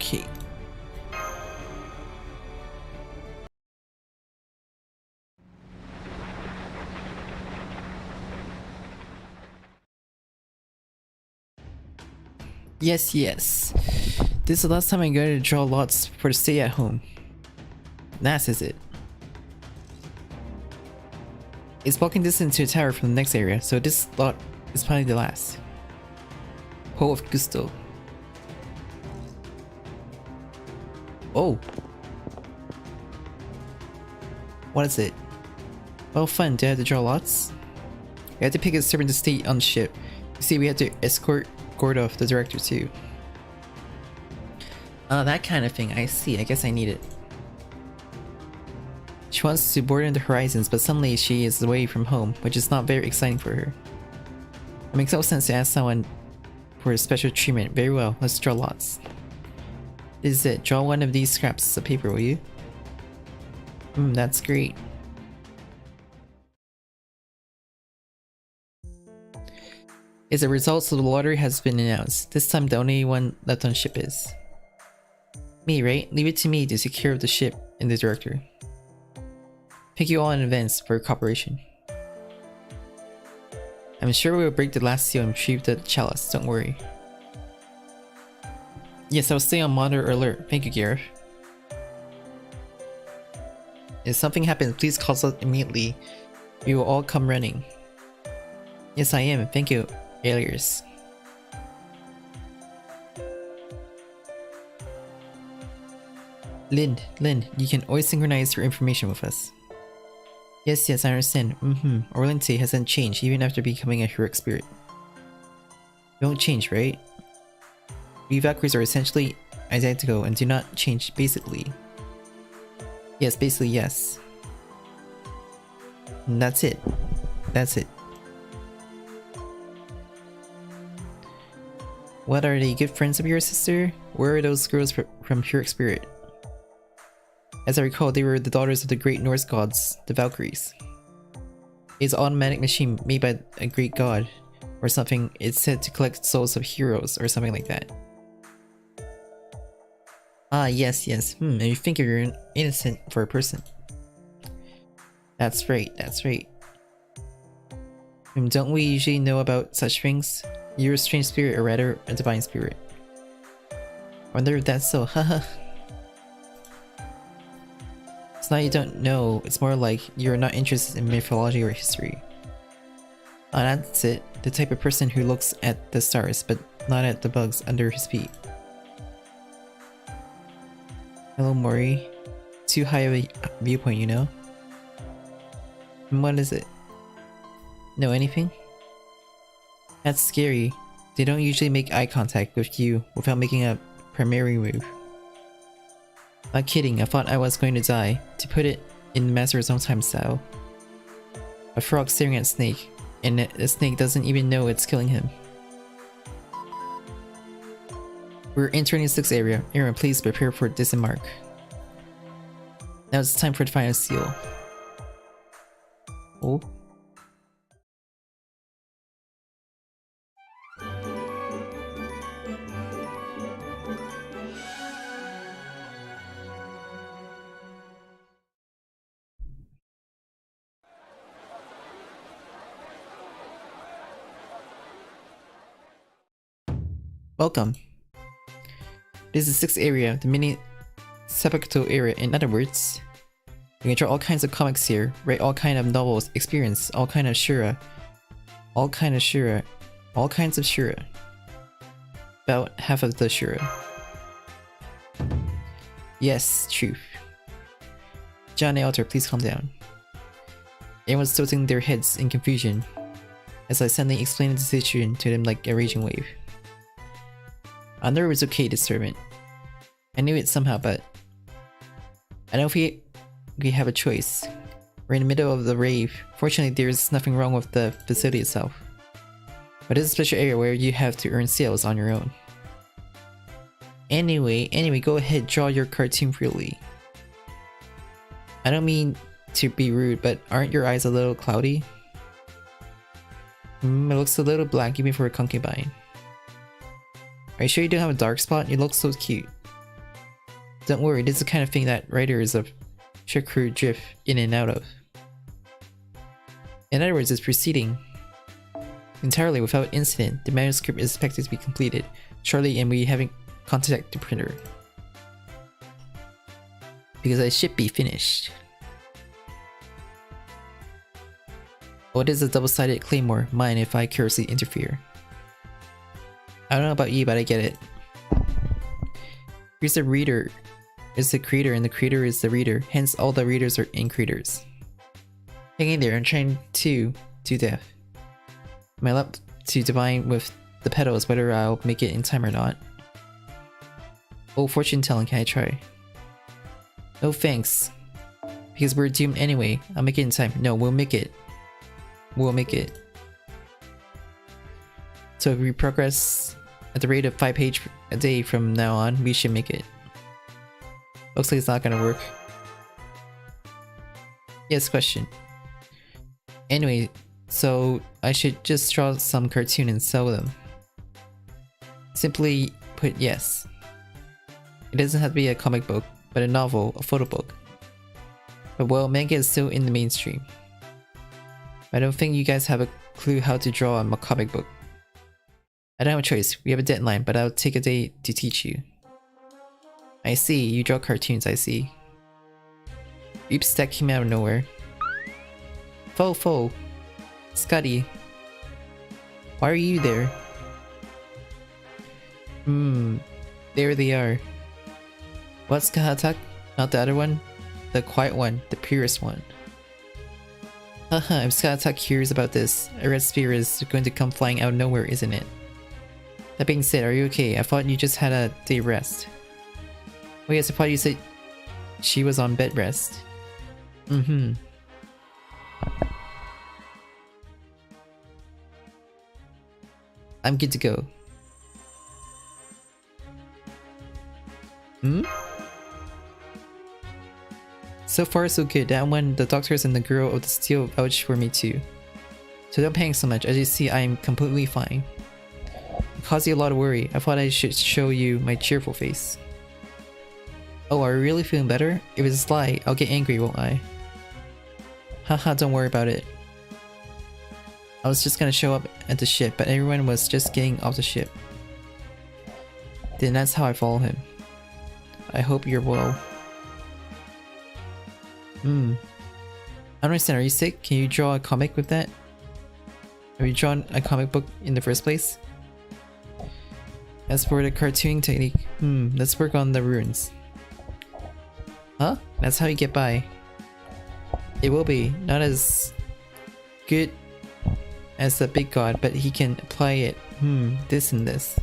Okay. Yes, yes. This is the last time I'm going to draw lots for the stay at home. That is it. It's walking distance to a tower from the next area, so this lot is probably the last. Hole of Gusto. Oh. What is it? Well, fun. Do I have to draw lots? We had to pick a servant to stay on the ship. You see, we had to escort Gordov, the director, too. That kind of thing. I see. I guess I need it. She wants to broaden the horizons, but suddenly she is away from home, which is not very exciting for her. It makes no sense to ask someone for special treatment. Very well, let's draw lots. This is it. Draw one of these scraps of paper, will you? That's great. As a result, so the lottery has been announced. This time the only one left on ship is me, right? Leave it to me to take care of the ship and the director. Thank you all in advance for your cooperation. I'm sure we will break the last seal and retrieve the chalice, don't worry. Yes, I'll stay on monitor alert. Thank you, Gareth. If something happens, please call us immediately. We will all come running. Yes, I am. Thank you, Alias. Lynn, you can always synchronize your information with us. Yes, I understand. Orlante hasn't changed even after becoming a heroic spirit. You won't change, right? We Valkyries are essentially identical and do not change basically. Yes, basically yes. And that's it. That's it. What, are they good friends of your sister? Where are those girls from heroic spirit? As I recall, they were the daughters of the great Norse gods, the Valkyries. It's an automatic machine made by a Greek god, or something. It's said to collect souls of heroes, or something like that. Ah, yes. And you think you're innocent for a person. That's right. Don't we usually know about such things? You're a strange spirit, or rather, a divine spirit. I wonder if that's so, haha. It's not you don't know, it's more like you're not interested in mythology or history. Ah, that's it. The type of person who looks at the stars, but not at the bugs under his feet. Hello, Mori. Too high of a viewpoint, you know? And what is it? Know anything? That's scary. They don't usually make eye contact with you without making a primary move. Not kidding, I thought I was going to die, to put it in Master's own time style. A frog staring at Snake, and the snake doesn't even know it's killing him. We're entering the 6th area. Aaron, please prepare for disembark. Now it's time for the final seal. Oh. Welcome. This is the 6th area, the mini Sepakto area. In other words, you can draw all kinds of comics here, write all kinds of novels, experience all kinds of Shura. All kinds of Shura. About half of the Shura. Yes, truth. John and Alter, please calm down. Everyone's tilting their heads in confusion as I suddenly explained the situation to them like a raging wave. I knew it was okay to servant. I knew it somehow, but I don't know if we have a choice. We're in the middle of the rave. Fortunately, there's nothing wrong with the facility itself. But it's a special area where you have to earn sales on your own. Anyway, go ahead, draw your cartoon freely. I don't mean to be rude, but aren't your eyes a little cloudy? It looks a little black even for a concubine. Are you sure you don't have a dark spot? You look so cute. Don't worry, this is the kind of thing that writers of Shikuru drift in and out of. In other words, it's proceeding entirely without incident. The manuscript is expected to be completed shortly, and we haven't contacted the printer because I should be finished. What is a double-sided claymore? Mine if I curiously interfere. I don't know about you, but I get it. Here's the reader is the creator, and the creator is the reader. Hence, all the readers are in creators. Hang in there, I'm trying to do death. My luck to divine with the petals whether I'll make it in time or not. Oh, fortune telling, can I try? No thanks. Because we're doomed anyway. I'll make it in time. No, we'll make it. We'll make it. So if we progress at the rate of 5 pages a day from now on, we should make it. Looks like it's not gonna work. Yes, question. Anyway, so I should just draw some cartoon and sell them. Simply put, yes. It doesn't have to be a comic book, but a novel, a photo book. But well, manga is still in the mainstream. I don't think you guys have a clue how to draw a comic book. I don't have a choice, we have a deadline, but I'll take a day to teach you. I see, you draw cartoons, I see. Oops, that came out of nowhere. Fo, Scotty. Why are you there? There they are. What's Kahatak? Not the other one? The quiet one, the purest one. Haha, if Skahatak hears about this, a red spear is going to come flying out of nowhere, isn't it? That being said, are you okay? I thought you just had a day rest. Oh yes, I thought you said she was on bed rest. I'm good to go. So far so good. That one, the doctors and the girl of the steel vouch for me too. So don't panic so much. As you see, I am completely fine. It caused you a lot of worry. I thought I should show you my cheerful face. Oh, are you really feeling better? If it's a lie, I'll get angry, won't I? Haha, don't worry about it. I was just gonna show up at the ship, but everyone was just getting off the ship. Then that's how I follow him. I hope you're well. I don't understand, are you sick? Can you draw a comic with that? Have you drawn a comic book in the first place? As for the cartooning technique, let's work on the runes. Huh? That's how you get by. It will be. Not as good as the big god, but he can apply it. This and this.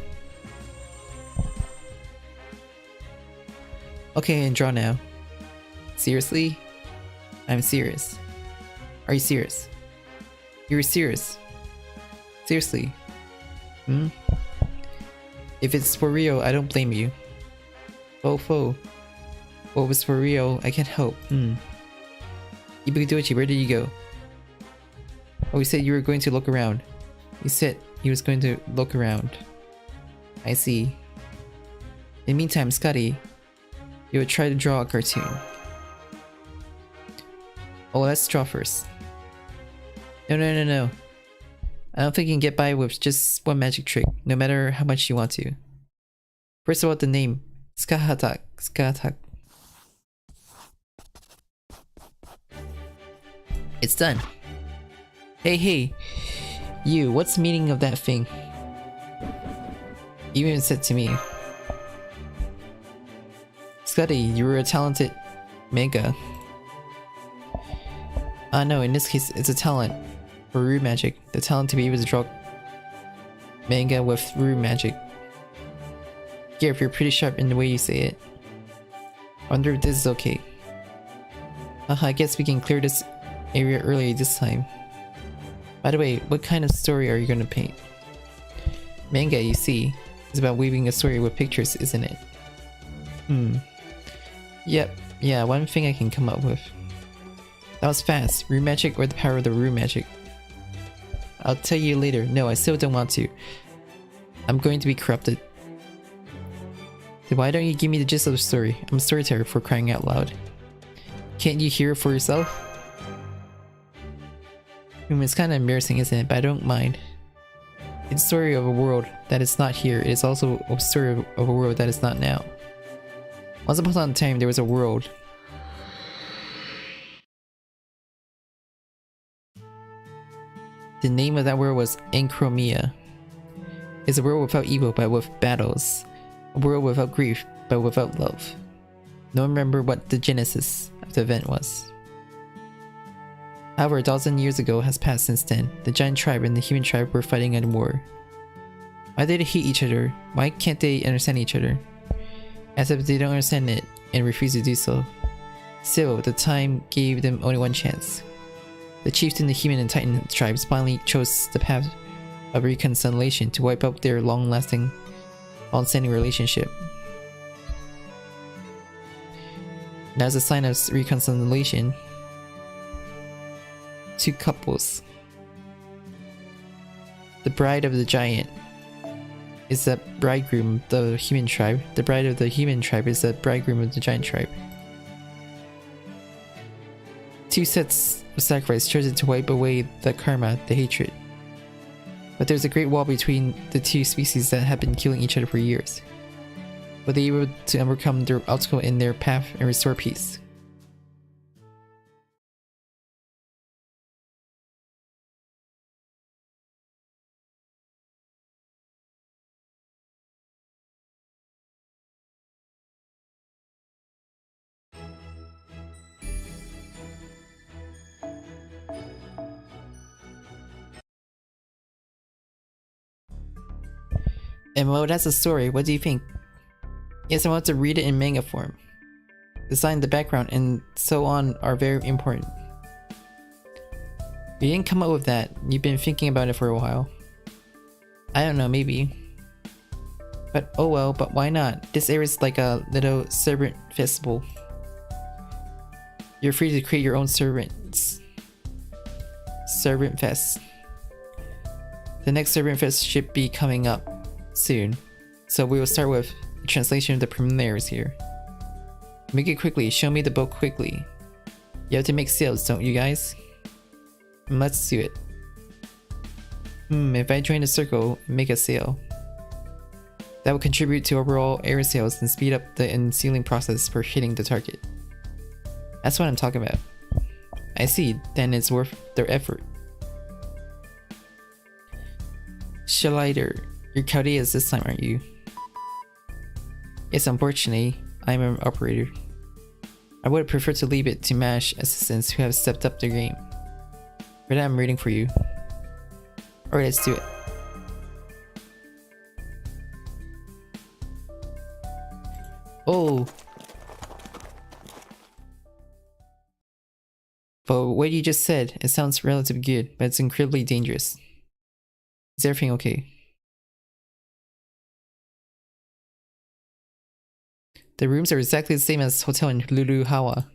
Okay, and draw now. Seriously? I'm serious. Are you serious? You're serious. Seriously. If it's for real, I don't blame you. Fo. What was for real, I can't help. Ibudochi, where did you go? Oh, you said you were going to look around. He said he was going to look around. I see. In the meantime, Scotty, you would try to draw a cartoon. Oh, let's draw first. No. I don't think you can get by with just one magic trick, no matter how much you want to. First of all, the name. Skahatak. It's done. Hey. You, what's the meaning of that thing? You even said to me. Scotty, you were a talented manga. No, in this case, it's a talent for rune magic. The talent to be able to draw manga with rune magic. Gareth, you're pretty sharp in the way you say it. I wonder if this is okay. I guess we can clear this area early this time. By the way, what kind of story are you gonna paint? Manga, you see, is about weaving a story with pictures, isn't it? Yep, yeah, one thing I can come up with. That was fast. Rune magic or the power of the rune magic? I'll tell you later. No, I still don't want to. I'm going to be corrupted. Then why don't you give me the gist of the story? I'm a storyteller, for crying out loud. Can't you hear it for yourself? It's kind of embarrassing, isn't it? But I don't mind. It's a story of a world that is not here. It is also a story of a world that is not now. Once upon a time, there was a world. The name of that world was Enchromia. It's a world without evil, but with battles. A world without grief, but without love. No one remember what the genesis of the event was. However, 1,000 years ago has passed since then. The giant tribe and the human tribe were fighting a war. Why do they hate each other? Why can't they understand each other? As if they don't understand it and refuse to do so. Still, the time gave them only one chance. The chieftain, the human and titan tribes finally chose the path of reconciliation to wipe out their long-standing relationship. And as a sign of reconciliation, two couples. The bride of the giant is the bridegroom of the human tribe. The bride of the human tribe is the bridegroom of the giant tribe. Two sets of sacrifice chosen to wipe away the karma, the hatred. But there's a great wall between the two species that have been killing each other for years. Were they able to overcome their obstacle in their path and restore peace? And well, that's the story. What do you think? Yes, I want to read it in manga form. Design, the background, and so on are very important. You didn't come up with that. You've been thinking about it for a while. I don't know, maybe. But oh well, but why not? This area is like a little servant festival. You're free to create your own servants. Servant Fest. The next Servant Fest should be coming up soon. So we will start with the translation of the preliminaries here. Make it quickly, show me the book quickly. You have to make sales, don't you guys? Let's do it. If I join the circle and make a sale, that will contribute to overall area sales and speed up the unsealing process for hitting the target. That's what I'm talking about. I see, then it's worth their effort. Shalider, you're Chaldeas this time, aren't you? Yes, unfortunately, I'm an operator. I would prefer to leave it to MASH assistants who have stepped up their game. For that, I'm rooting for you. Alright, let's do it. Oh! But what you just said, it sounds relatively good, but it's incredibly dangerous. Is everything okay? The rooms are exactly the same as hotel in Luluhawa.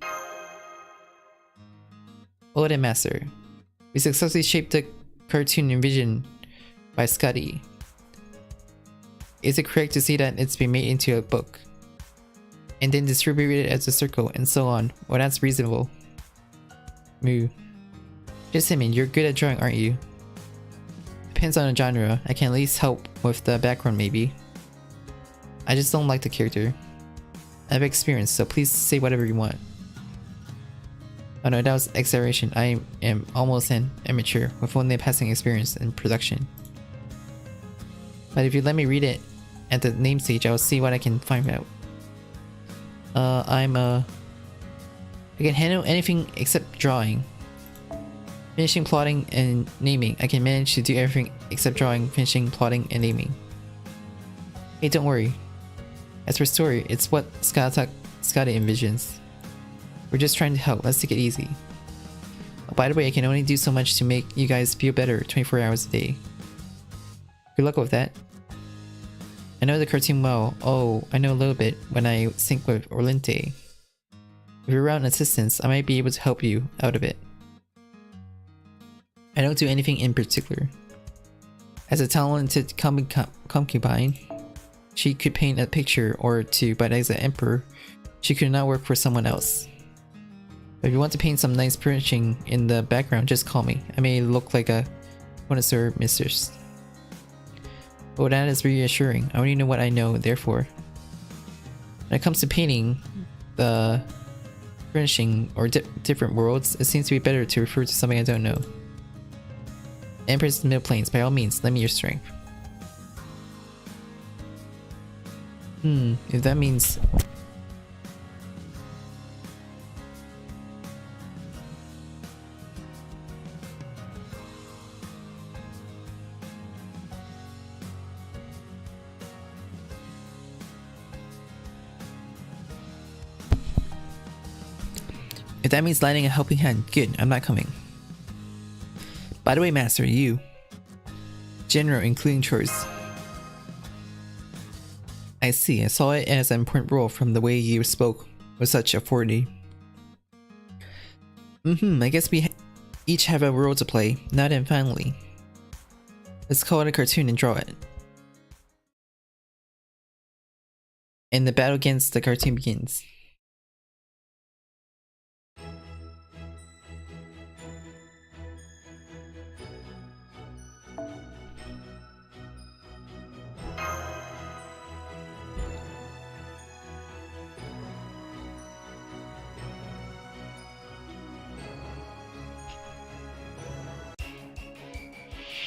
Odin Master. We successfully shaped the cartoon envisioned by Scotty. Is it correct to say that it's been made into a book? And then distributed as a circle and so on? Well, that's reasonable. Moo. Just hit me, you're good at drawing, aren't you? Depends on the genre. I can at least help with the background maybe. I just don't like the character. I have experience, so please say whatever you want. Oh no, that was exaggeration. I am almost an amateur with only a passing experience in production. But if you let me read it at the name stage, I'll see what I can find out. I can handle anything except drawing. Finishing, plotting, and naming. I can manage to do everything except drawing, finishing, plotting, and naming. Hey, don't worry. As for story, it's what Scotty envisions. We're just trying to help, let's take it easy. Oh, by the way, I can only do so much to make you guys feel better 24 hours a day. Good luck with that. I know the cartoon well. Oh, I know a little bit when I sync with Orlente. If you're around assistance, I might be able to help you out a bit. I don't do anything in particular. As a talented concubine, She could paint a picture or two, but as an emperor, she could not work for someone else. If you want to paint some nice furnishing in the background, just call me. I may look like a connoisseur, mistress. Oh, that is reassuring. I only know what I know, therefore. When it comes to painting the furnishing or different worlds, it seems to be better to refer to something I don't know. Empress Middle Plains, by all means, lend me your strength. If that means... If that means lending a helping hand, good, I'm not coming. By the way, Master, you... General, including chores. I see, I saw it as an important role from the way you spoke with such authority. I guess we each have a role to play, now then finally. Let's call it a cartoon and draw it. And the battle against the cartoon begins.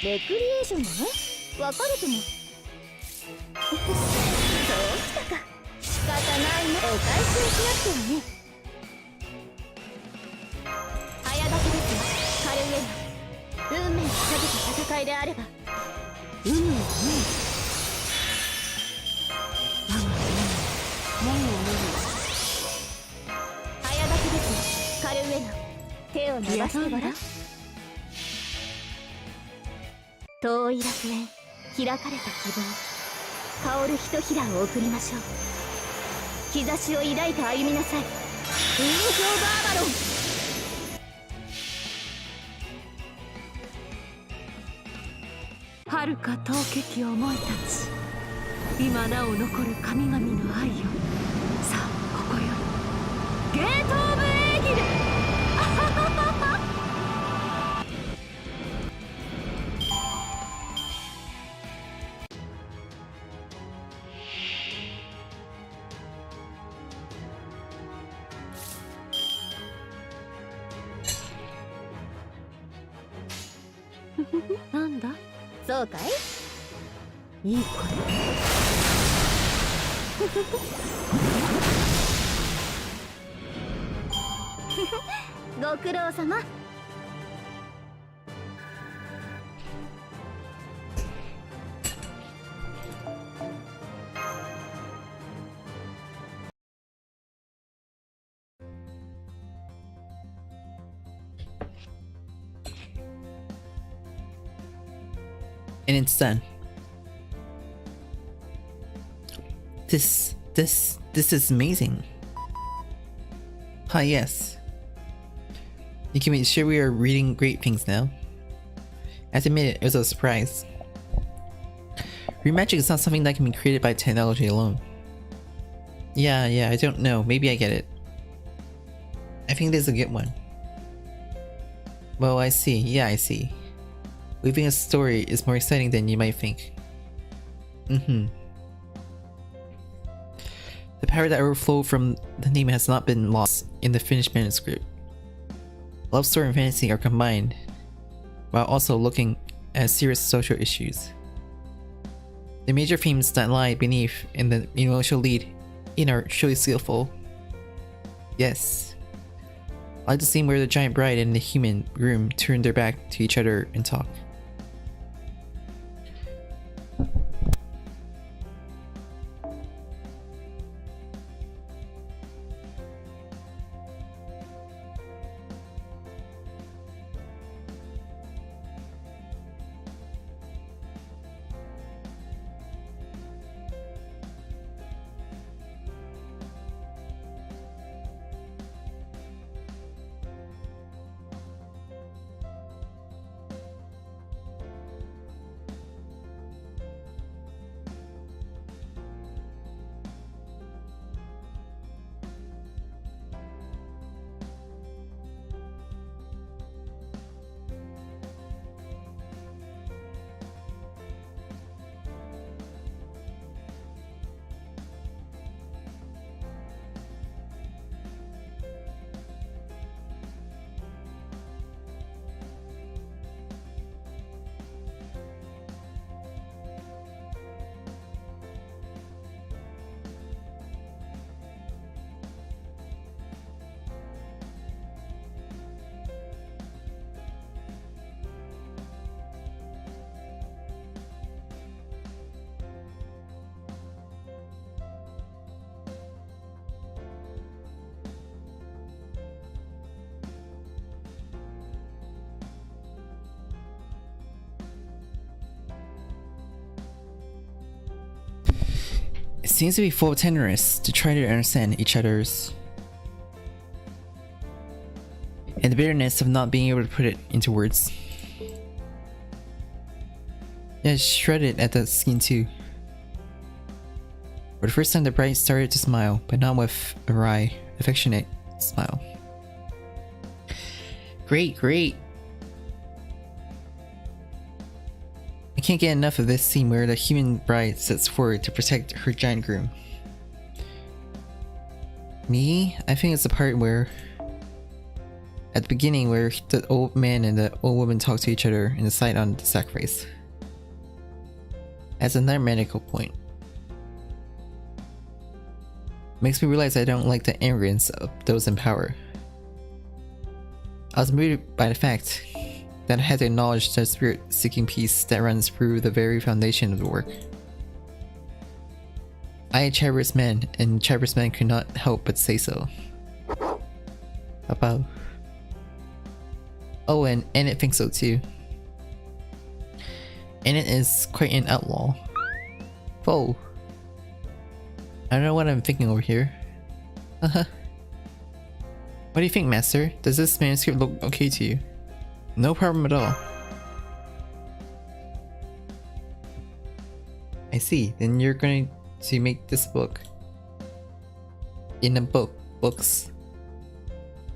Recreation ね。別れても。そうきたか。仕方ないね。お返しをしなくてはね。早炊きですよ。カルウェナ。運命をかけた戦いであれば。運命ね。我が運命。門を見る。早炊きですよ。カルウェナ。手を伸ばしてごらん。遠い楽園、開かれた希望、香るひとひらを送りましょう。兆しを抱いて歩みなさい。雲上バーバロン。遥か遠けき思いたち、今なお残る神々の愛よ。さあここよりゲートオブエーギル。なんだそうかいいい子ご苦労様。And it's done. This is amazing. Hi, yes. You can be sure we are reading great things now. I have to admit it was a surprise. Remagic is not something that can be created by technology alone. Yeah, I don't know. Maybe I get it. I think this is a good one. Well, I see. Yeah, I see. Weaving a story is more exciting than you might think. The power that overflowed from the name has not been lost in the finished manuscript. Love story and fantasy are combined, while also looking at serious social issues. The major themes that lie beneath and the emotional lead in are truly skillful. Yes. I like the scene where the giant bride and the human groom turn their back to each other and talk. seems to be full of tenderness to try to understand each other's, and the bitterness of not being able to put it into words. Yeah, it's shredded at the skin too. For the first time, the bride started to smile, but not with a wry, affectionate smile. Great, great! I can't get enough of this scene where the human bride sets forward to protect her giant groom. Me? I think it's the part where, at the beginning, where the old man and the old woman talk to each other and decide on the sacrifice. As another medical point. Makes me realize I don't like the arrogance of those in power. I was moved by the fact that I had to acknowledge the spirit seeking peace that runs through the very foundation of the work. I a Chabrous man, and Chabrous man could not help but say so. About. Oh, and Ennet thinks so too. Ennet is quite an outlaw. Whoa. I don't know what I'm thinking over here. What do you think, Master? Does this manuscript look okay to you? No problem at all. I see. Then you're going to make this book. In a books.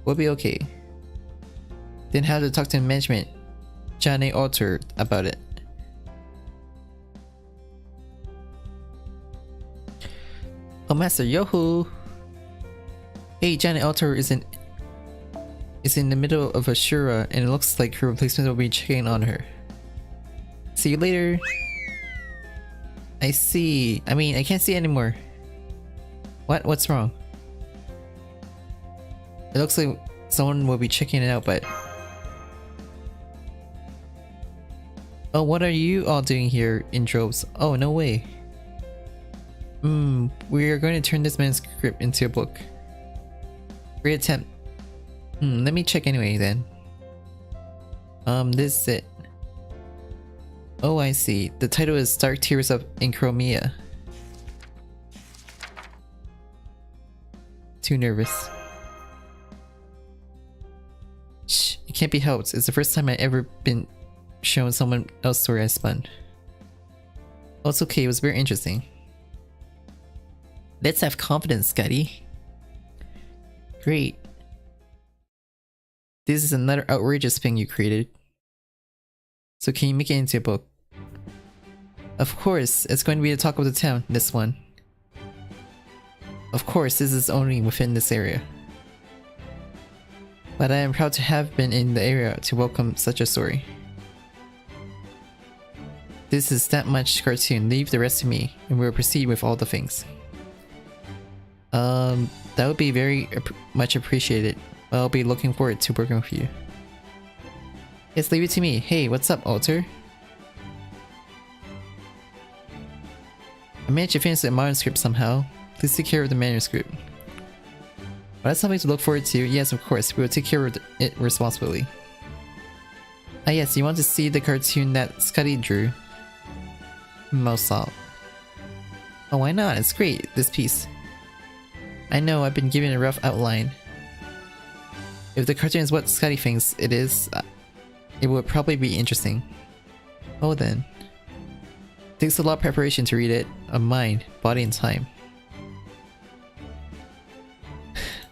Will be okay. Then have to talk to management, Johnny Alter, about it. Oh, Master, yo-hoo! Hey, Johnny Alter is in the middle of a Shura, and it looks like her replacement will be checking on her. See you later. I see. I mean, I can't see anymore. What? What's wrong? It looks like someone will be checking it out, but... Oh, what are you all doing here in droves? Oh, no way. We are going to turn this manuscript into a book. Great attempt. Let me check anyway then. This is it. Oh, I see. The title is Dark Tears of Enchromia. Too nervous. Shh, it can't be helped. It's the first time I've ever been shown someone else's story I spun. Oh, it's okay. It was very interesting. Let's have confidence, Scotty. Great. This is another outrageous thing you created. So can you make it into a book? Of course, it's going to be the talk of the town, this one. Of course, this is only within this area. But I am proud to have been in the area to welcome such a story. This is that much cartoon, leave the rest to me, and we'll proceed with all the things. That would be very much appreciated. I'll be looking forward to working with you. Yes, leave it to me. Hey, what's up, Alter? I managed to finish the manuscript somehow. Please take care of the manuscript. Well, that's something to look forward to. Yes, of course. We will take care of it responsibly. Ah yes, you want to see the cartoon that Scotty drew? Mosalt. Oh, why not? It's great, this piece. I know, I've been given a rough outline. If the cartoon is what Scotty thinks it is, it would probably be interesting. Oh then. It takes a lot of preparation to read it, of mind, body and time.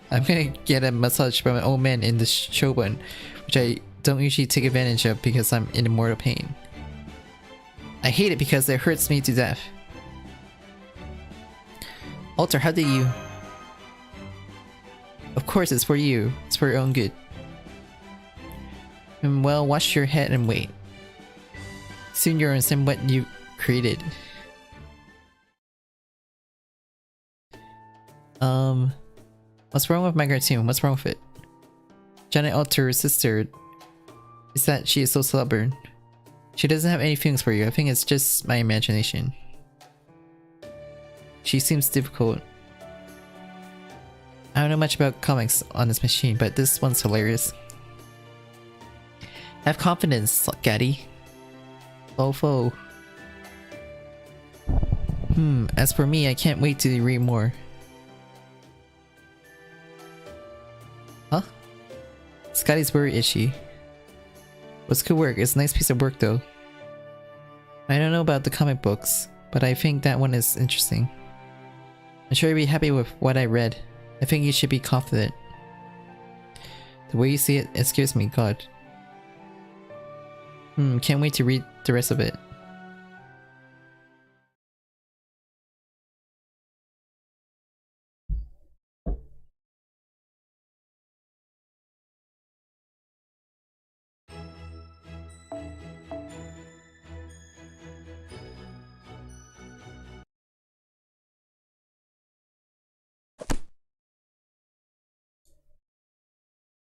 I'm gonna get a massage by my old man in the Shogun, which I don't usually take advantage of because I'm in mortal pain. I hate it because it hurts me to death. Alter, how did you... Of course it's for you. It's for your own good. And well, wash your head and wait. Soon you'll understand what you created. What's wrong with my cartoon? What's wrong with it? Janet Alter's sister is that she is so stubborn. She doesn't have any feelings for you. I think it's just my imagination. She seems difficult. I don't know much about comics on this machine, but this one's hilarious. Have confidence, Gaddy. Fofo. As for me, I can't wait to read more. Huh? Scotty's very itchy. What's good work? It's a nice piece of work though. I don't know about the comic books, but I think that one is interesting. I'm sure you'll be happy with what I read. I think you should be confident. The way you see it, it scares me, God. Can't wait to read the rest of it.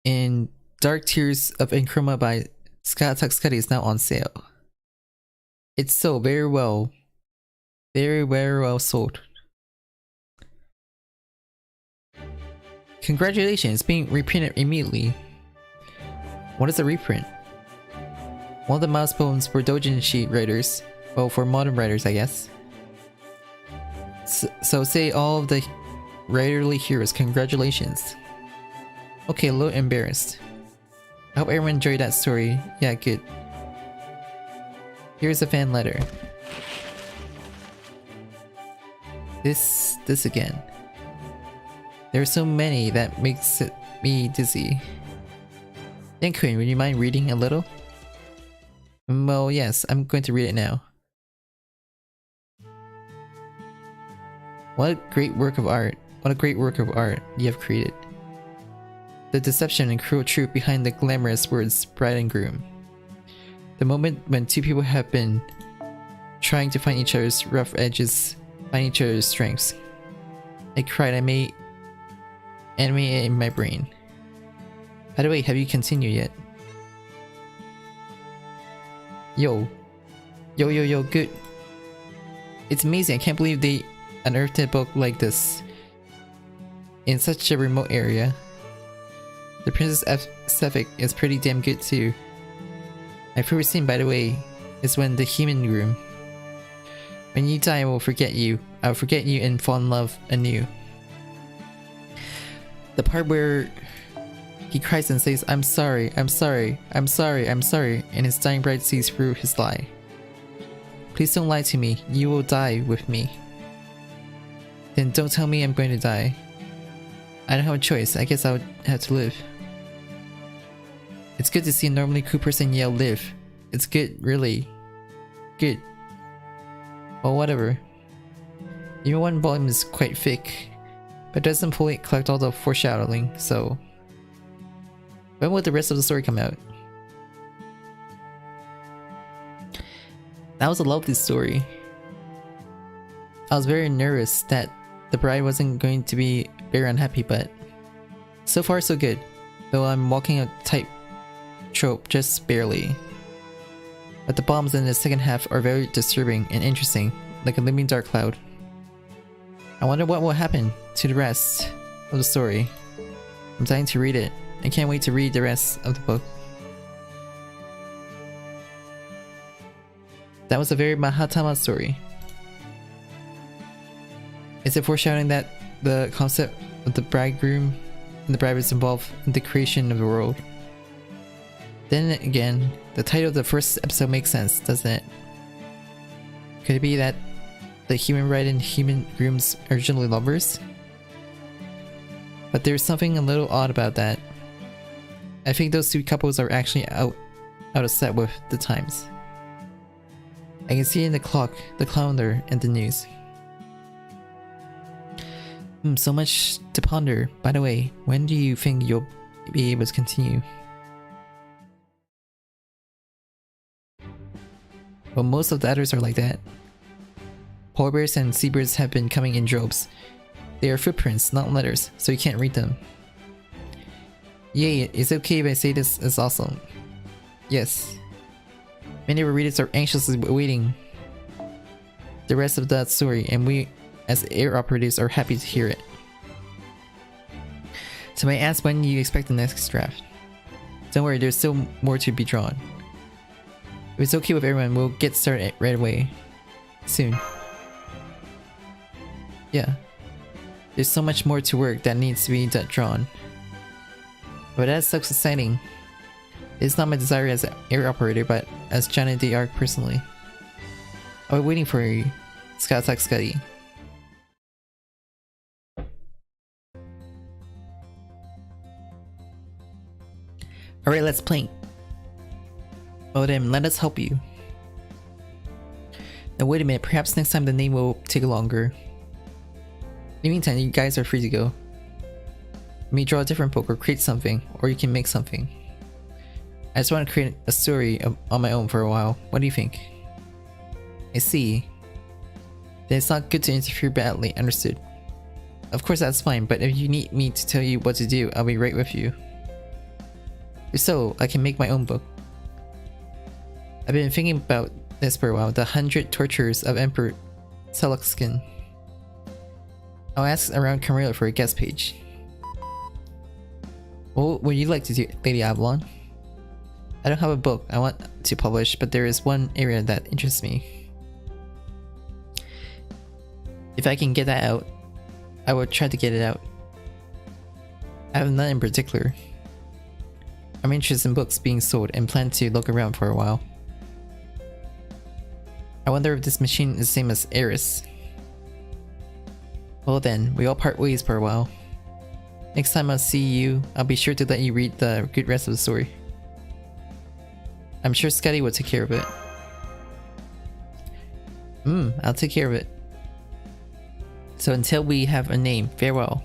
And Dark Tears of Enchroma by Scott Tuck Scuddy is now on sale. It's so very well sold. Congratulations, it's being reprinted immediately. What is a reprint? One of the milestones for doujinshi writers. Well, for modern writers, I guess. So say all of the writerly heroes, congratulations. Okay, a little embarrassed. I hope everyone enjoyed that story. Yeah, good. Here's a fan letter. This again. There are so many that makes me dizzy. Queen, would you mind reading a little? Well, yes, I'm going to read it now. What a great work of art. What a great work of art you have created. The deception and cruel truth behind the glamorous words bride and groom. The moment when two people have been trying to find each other's rough edges, find each other's strengths. I cried, I made anime in my brain. By the way, have you continued yet? Yo, good. It's amazing, I can't believe they unearthed a book like this in such a remote area. The Princess Aesthetic is pretty damn good too. My favorite scene, by the way, is when the human room. When you die, I will forget you. I will forget you and fall in love anew. The part where he cries and says, I'm sorry, I'm sorry, I'm sorry, I'm sorry, and his dying bride sees through his lie. Please don't lie to me, you will die with me. Then don't tell me I'm going to die. I don't have a choice, I guess I would have to live. It's good to see a normally cool person yell live. It's good, really. Good. Well, whatever. Even one volume is quite thick, but doesn't fully collect all the foreshadowing, so... When will the rest of the story come out? That was a lovely story. I was very nervous that the bride wasn't going to be very unhappy, but... So far so good, though I'm walking a tightrope just barely. But the bombs in the second half are very disturbing and interesting, like a living dark cloud. I wonder what will happen to the rest of the story. I'm dying to read it. I can't wait to read the rest of the book. That was a very Mahatama story. Is it foreshadowing that the concept of the bridegroom and the bride was involved in the creation of the world? Then again, the title of the first episode makes sense, doesn't it? Could it be that the human bride and human grooms are originally lovers? But there's something a little odd about that. I think those two couples are actually out of step with the times. I can see it in the clock, the calendar, and the news. So much to ponder. By the way, when do you think you'll be able to continue? Well, most of the others are like that. Polar bears and seabirds have been coming in droves. They are footprints, not letters, so you can't read them. Yay, is it okay if I say this is awesome? Yes. Many of our readers are anxiously awaiting the rest of that story, and we, as air operators, are happy to hear it. So may I ask when you expect the next draft? Don't worry, there's still more to be drawn. If it's okay with everyone, we'll get started right away. Soon. Yeah. There's so much more to work that needs to be drawn. But that's so exciting. It's not my desire as an air operator, but as Johnny the Arc personally. I'll be waiting for you, Scott like Scotty. Alright, let's play. Oh then, let us help you. Now wait a minute, perhaps next time the name will take longer. In the meantime, you guys are free to go. You may draw a different book or create something, or you can make something. I just want to create a story on my own for a while. What do you think? I see. Then it's not good to interfere badly, understood. Of course that's fine, but if you need me to tell you what to do, I'll be right with you. If so, I can make my own book. I've been thinking about this for a while, the 100 Tortures of Emperor Seluxkin. I'll ask around Camarilla for a guest page. What would you like to do, Lady Avalon? I don't have a book I want to publish, but there is one area that interests me. If I can get that out, I will try to get it out. I have none in particular. I'm interested in books being sold and plan to look around for a while. I wonder if this machine is the same as Eris. Well then, we all part ways for a while. Next time I'll see you, I'll be sure to let you read the good rest of the story. I'm sure Scotty will take care of it. I'll take care of it. So until we have a name, farewell.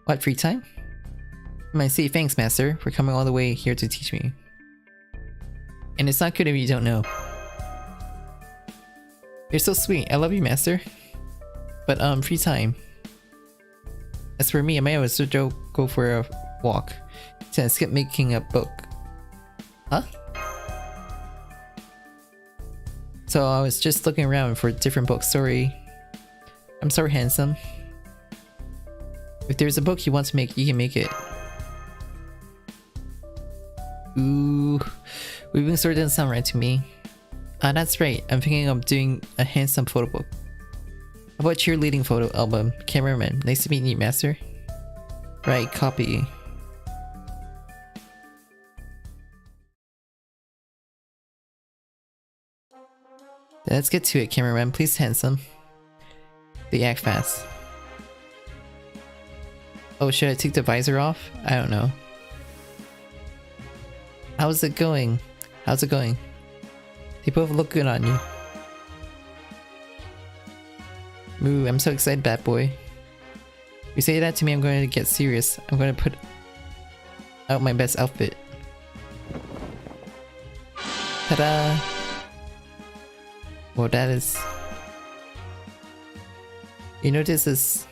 What, free time? I say thanks, Master, for coming all the way here to teach me. And it's not good if you don't know. You're so sweet. I love you, Master. But free time. As for me, I might as well go for a walk. Since skip making a book. Huh? So I was just looking around for different books. Sorry. I'm sorry, handsome. If there's a book you want to make, you can make it. Ooh, weaving sword doesn't sound right to me. That's right. I'm thinking of doing a handsome photo book. How about cheerleading photo album? Cameraman, nice to meet you, Master. Right, copy. Let's get to it, cameraman. Please, handsome. They act fast. Oh, should I take the visor off? I don't know. How's it going? How's it going? They both look good on you. Ooh, I'm so excited, bad boy. If you say that to me, I'm going to get serious. I'm going to put out my best outfit. Ta-da! Well, that is... You know, this is...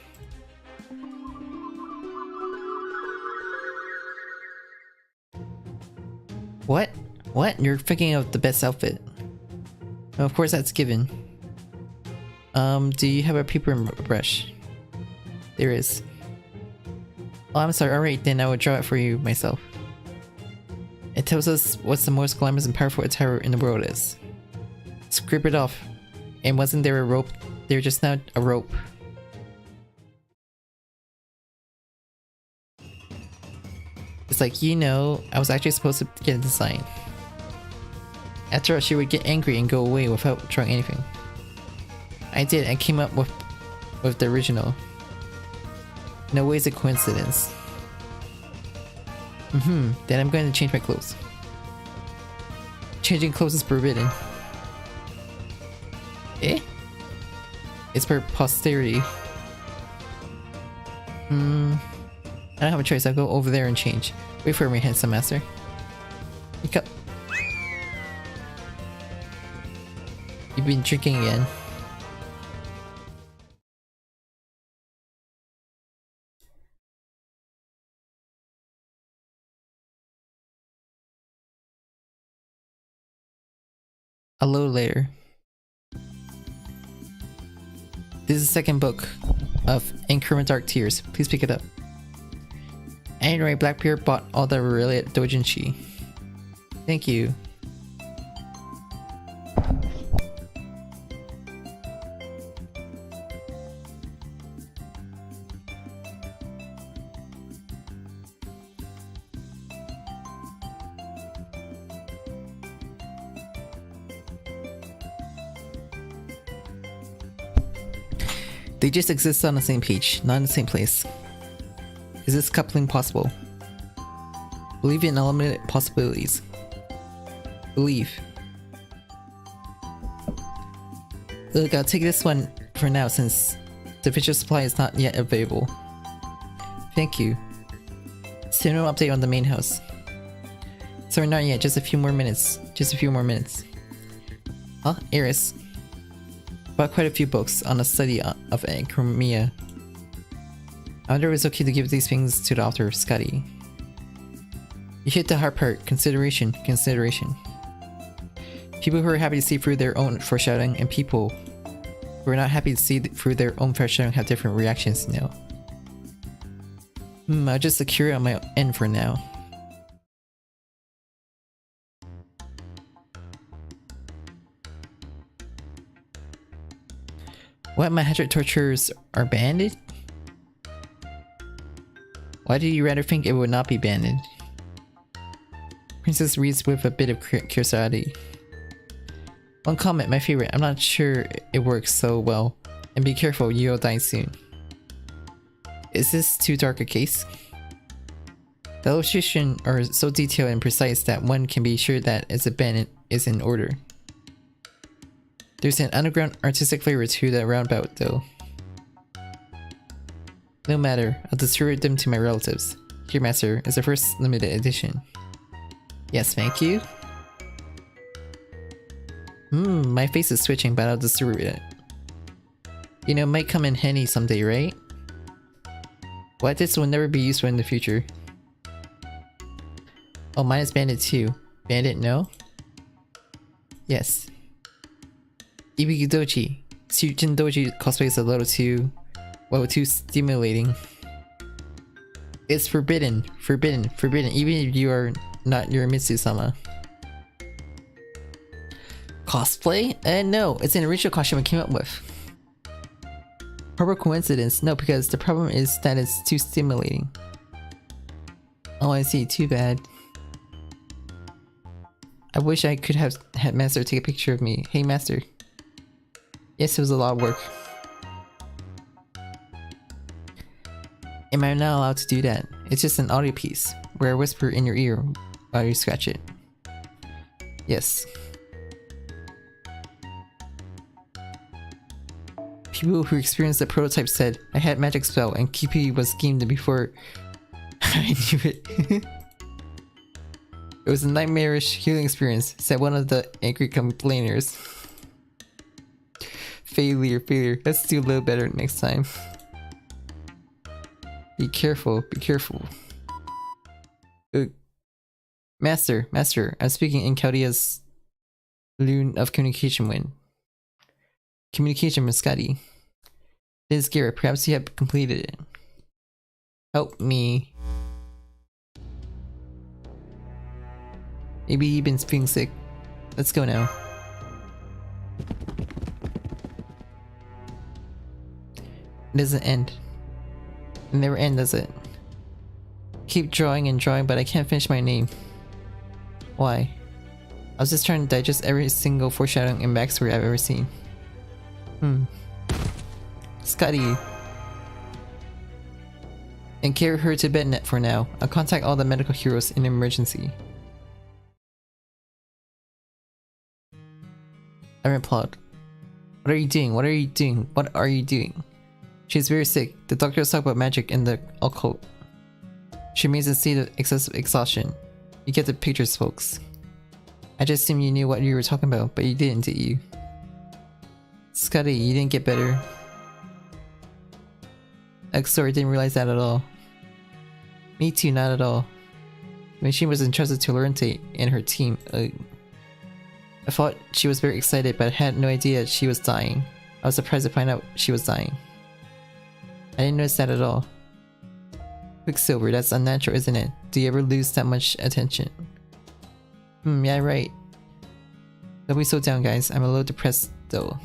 What? What? You're thinking of the best outfit. Oh, of course that's given. Do you have a paper and brush? There is. Oh, I'm sorry. Alright, then I will draw it for you myself. It tells us what's the most glamorous and powerful attire in the world is. Scrape it off. And wasn't there a rope? There just now a rope. It's like, you know, I was actually supposed to get a design. After all, she would get angry and go away without drawing anything. I did, I came up with the original. No way is a coincidence. Then I'm going to change my clothes. Changing clothes is forbidden. Eh? It's for posterity. I don't have a choice, I'll go over there and change. Wait for me, handsome master. You've been drinking again. A little later. This is the second book of Increment Dark Tears. Please pick it up. Anyway, Blackbeard bought all the related doujinshi. Thank you. They just exist on the same page, not in the same place. Is this coupling possible? Believe in unlimited possibilities. Believe. Look, I'll take this one for now since the official supply is not yet available. Thank you. Still no update on the main house. Sorry, not yet, just a few more minutes. Just a few more minutes. Huh? Eris. Bought quite a few books on the study of Crimea. I wonder if it's okay to give these things to the author, Scotty. You hit the hard part. Consideration. Consideration. People who are happy to see through their own foreshadowing and people who are not happy to see through their own foreshadowing have different reactions now. I'll just secure it on my end for now. What, my 100 torturers are banned? Why do you rather think it would not be banned? Princess reads with a bit of curiosity. One comment, my favorite. I'm not sure it works so well. And be careful, you'll die soon. Is this too dark a case? The illustrations are so detailed and precise that one can be sure that its ban is in order. There's an underground artistic flavor to the roundabout though. No matter, I'll distribute them to my relatives. Here, Master, is the first limited edition. Yes, thank you. My face is switching, but I'll distribute it. You know, it might come in handy someday, right? What? This will never be useful in the future. Oh, mine is Bandit too. Bandit, no? Yes. Ibiki Doji. Tsujin Doji cosplay is a little too... well, too stimulating. It's forbidden. Forbidden. Forbidden. Even if you are not Yorimitsu-sama. Cosplay? No, it's an original costume I came up with. Horrible coincidence. No, because the problem is that it's too stimulating. Oh, I see. Too bad. I wish I could have had Master take a picture of me. Hey, Master. Yes, it was a lot of work. Am I not allowed to do that? It's just an audio piece, where I whisper in your ear while you scratch it. Yes. People who experienced the prototype said, I had magic spell and Kipi was schemed before I knew it. It was a nightmarish healing experience, said one of the angry complainers. Failure, failure. Let's do a little better next time. Be careful, be careful. Master, Master, I'm speaking in Chaldea Loon of Communication Wind. Communication with Scotty. It is Garrett, perhaps you have completed it. Help me. Maybe you've been feeling sick. Let's go now. It doesn't end. It never ends, does it? Keep drawing and drawing, but I can't finish my name. Why? I was just trying to digest every single foreshadowing and backstory I've ever seen. Scotty. And carry her to Bednet for now. I'll contact all the medical heroes in an emergency. I replied. What are you doing? What are you doing? What are you doing? She's very sick. The doctors talk about magic and the occult. She remains in a state of excessive exhaustion. You get the pictures, folks. I just assumed you knew what you were talking about, but you didn't, did you? Scotty, you didn't get better. Sorry, didn't realize that at all. Me too, not at all. The machine was entrusted to Lorente and her team. I thought she was very excited, but I had no idea she was dying. I was surprised to find out she was dying. I didn't notice that at all. Quicksilver, that's unnatural, isn't it? Do you ever lose that much attention? Yeah, right. Don't be so down, guys. I'm a little depressed, though.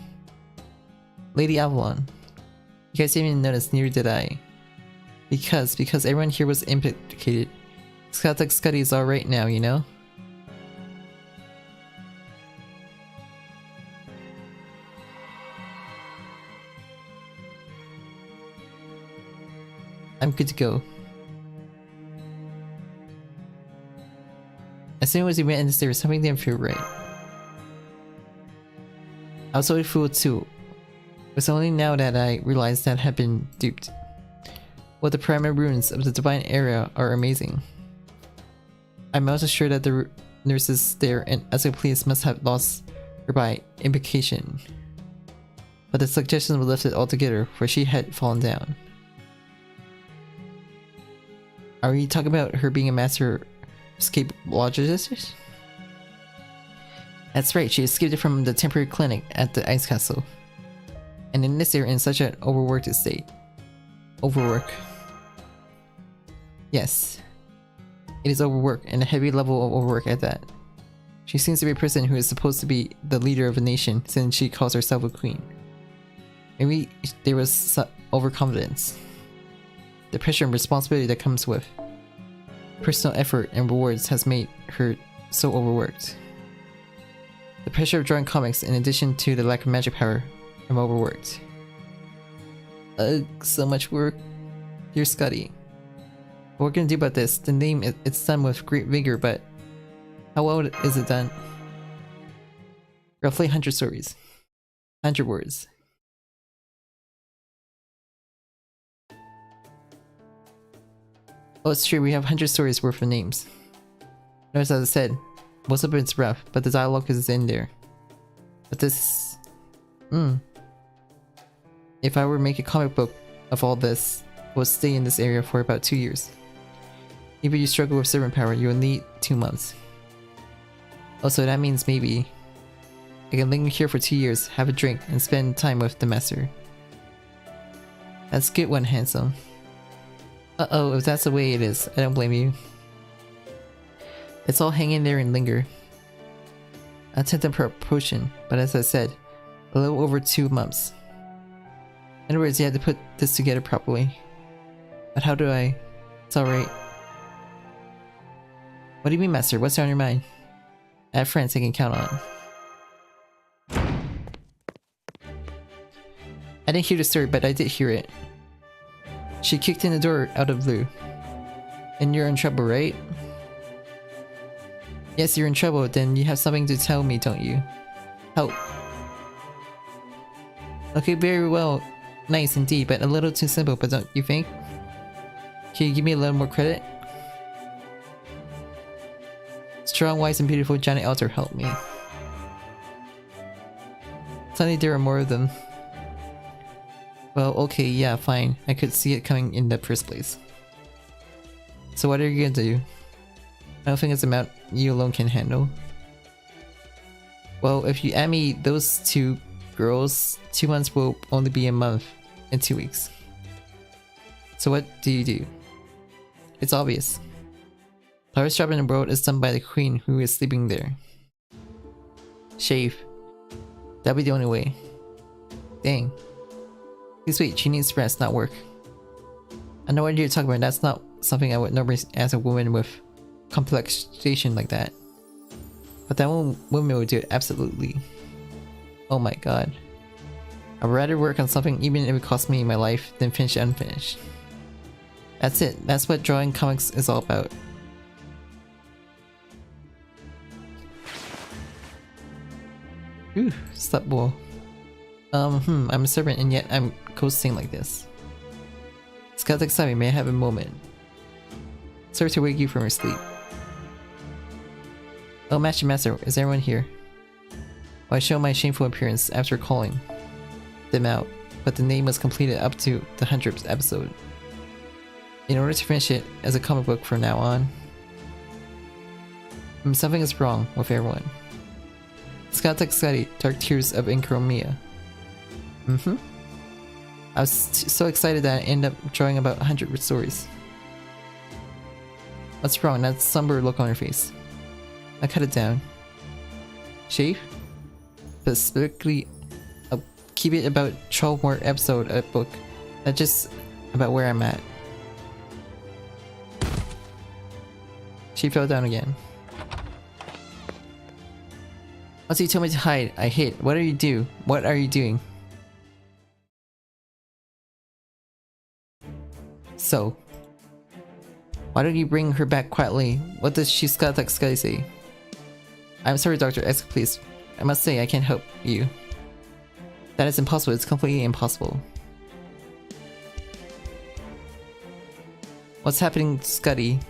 Lady Avalon. You guys didn't even notice, neither did I. Because everyone here was implicated. Scotty is alright now, you know? I'm good to go. As soon as we went in the stairs, something didn't feel right. I was totally fooled too. It was only now that I realized that I had been duped. Well, the pyramid ruins of the Divine Area are amazing. I'm also sure that the nurses there and Asclepius must have lost her by implication. But the suggestion was lifted altogether, for she had fallen down. Are you talking about her being a master escapologist? That's right, she escaped from the temporary clinic at the Ice Castle. And in this area in such an overworked state. Overwork. Yes. It is overwork, and a heavy level of overwork at that. She seems to be a person who is supposed to be the leader of a nation, since she calls herself a queen. Maybe there was overconfidence. The pressure and responsibility that comes with personal effort and rewards has made her so overworked. The pressure of drawing comics, in addition to the lack of magic power, I'm overworked. Ugh, so much work. Dear Scotty. What we're gonna do about this, the name, it's done with great vigor, but how well is it done? Roughly 100 stories. 100 words. Oh, it's true, we have 100 stories worth of names. Notice, as I said, most of it's rough, but the dialogue is in there. But this... If I were to make a comic book of all this, I would stay in this area for about 2 years. If you struggle with servant power, you will need 2 months. Also, that means maybe I can linger here for 2 years, have a drink, and spend time with the master. That's a good one, handsome. Uh-oh, if that's the way it is, I don't blame you. Let's all hang in there and linger. I'll attempt a potion, but as I said, a little over 2 months. In other words, you had to put this together properly. But how do I? It's alright. What do you mean, master? What's on your mind? I have friends I can count on. I didn't hear the story, but I did hear it. She kicked in the door out of blue. And you're in trouble, right? Yes, you're in trouble, then you have something to tell me, don't you? Help. Okay, very well. Nice indeed, but a little too simple, but don't you think? Can you give me a little more credit? Strong, wise, and beautiful Johnny Elder help me. Suddenly there are more of them. Well, okay, yeah, fine. I could see it coming in the first place. So what are you gonna do? I don't think it's an amount you alone can handle. Well, if you add me those 2 girls, 2 months will only be a month and 2 weeks. So what do you do? It's obvious. The hardest job in the world is done by the queen who is sleeping there. Shave. That'll be the only way. Dang. Please wait, she needs rest, not work. I know what you're talking about, that's not something I would normally ask a woman with complexion like that. But that one woman would do it, absolutely. Oh my god. I'd rather work on something even if it costs me my life than finish it unfinished. That's it, that's what drawing comics is all about. Ooh, stop wall. I'm a servant and yet I'm coasting like this. Scout Exami, may I have a moment? Sorry to wake you from your sleep. Oh, Master, is everyone here? Well, I show my shameful appearance after calling them out, but the name was completed up to the 100th episode. In order to finish it as a comic book from now on, something is wrong with everyone. Scout Scotty, Dark Tears of Inchromia. I was so excited that I ended up drawing about 100 stories. What's wrong? That somber look on your face. I cut it down. Shave? Specifically, I'll keep it about 12 more episode a book. That's just about where I'm at. She fell down again. Once you told me to hide, I hid. What are you doing? What are you doing? So, why don't you bring her back quietly? What does she like Scotty say? I'm sorry, Dr. X, please. I must say I can't help you. That is impossible. It's completely impossible. What's happening, Scotty?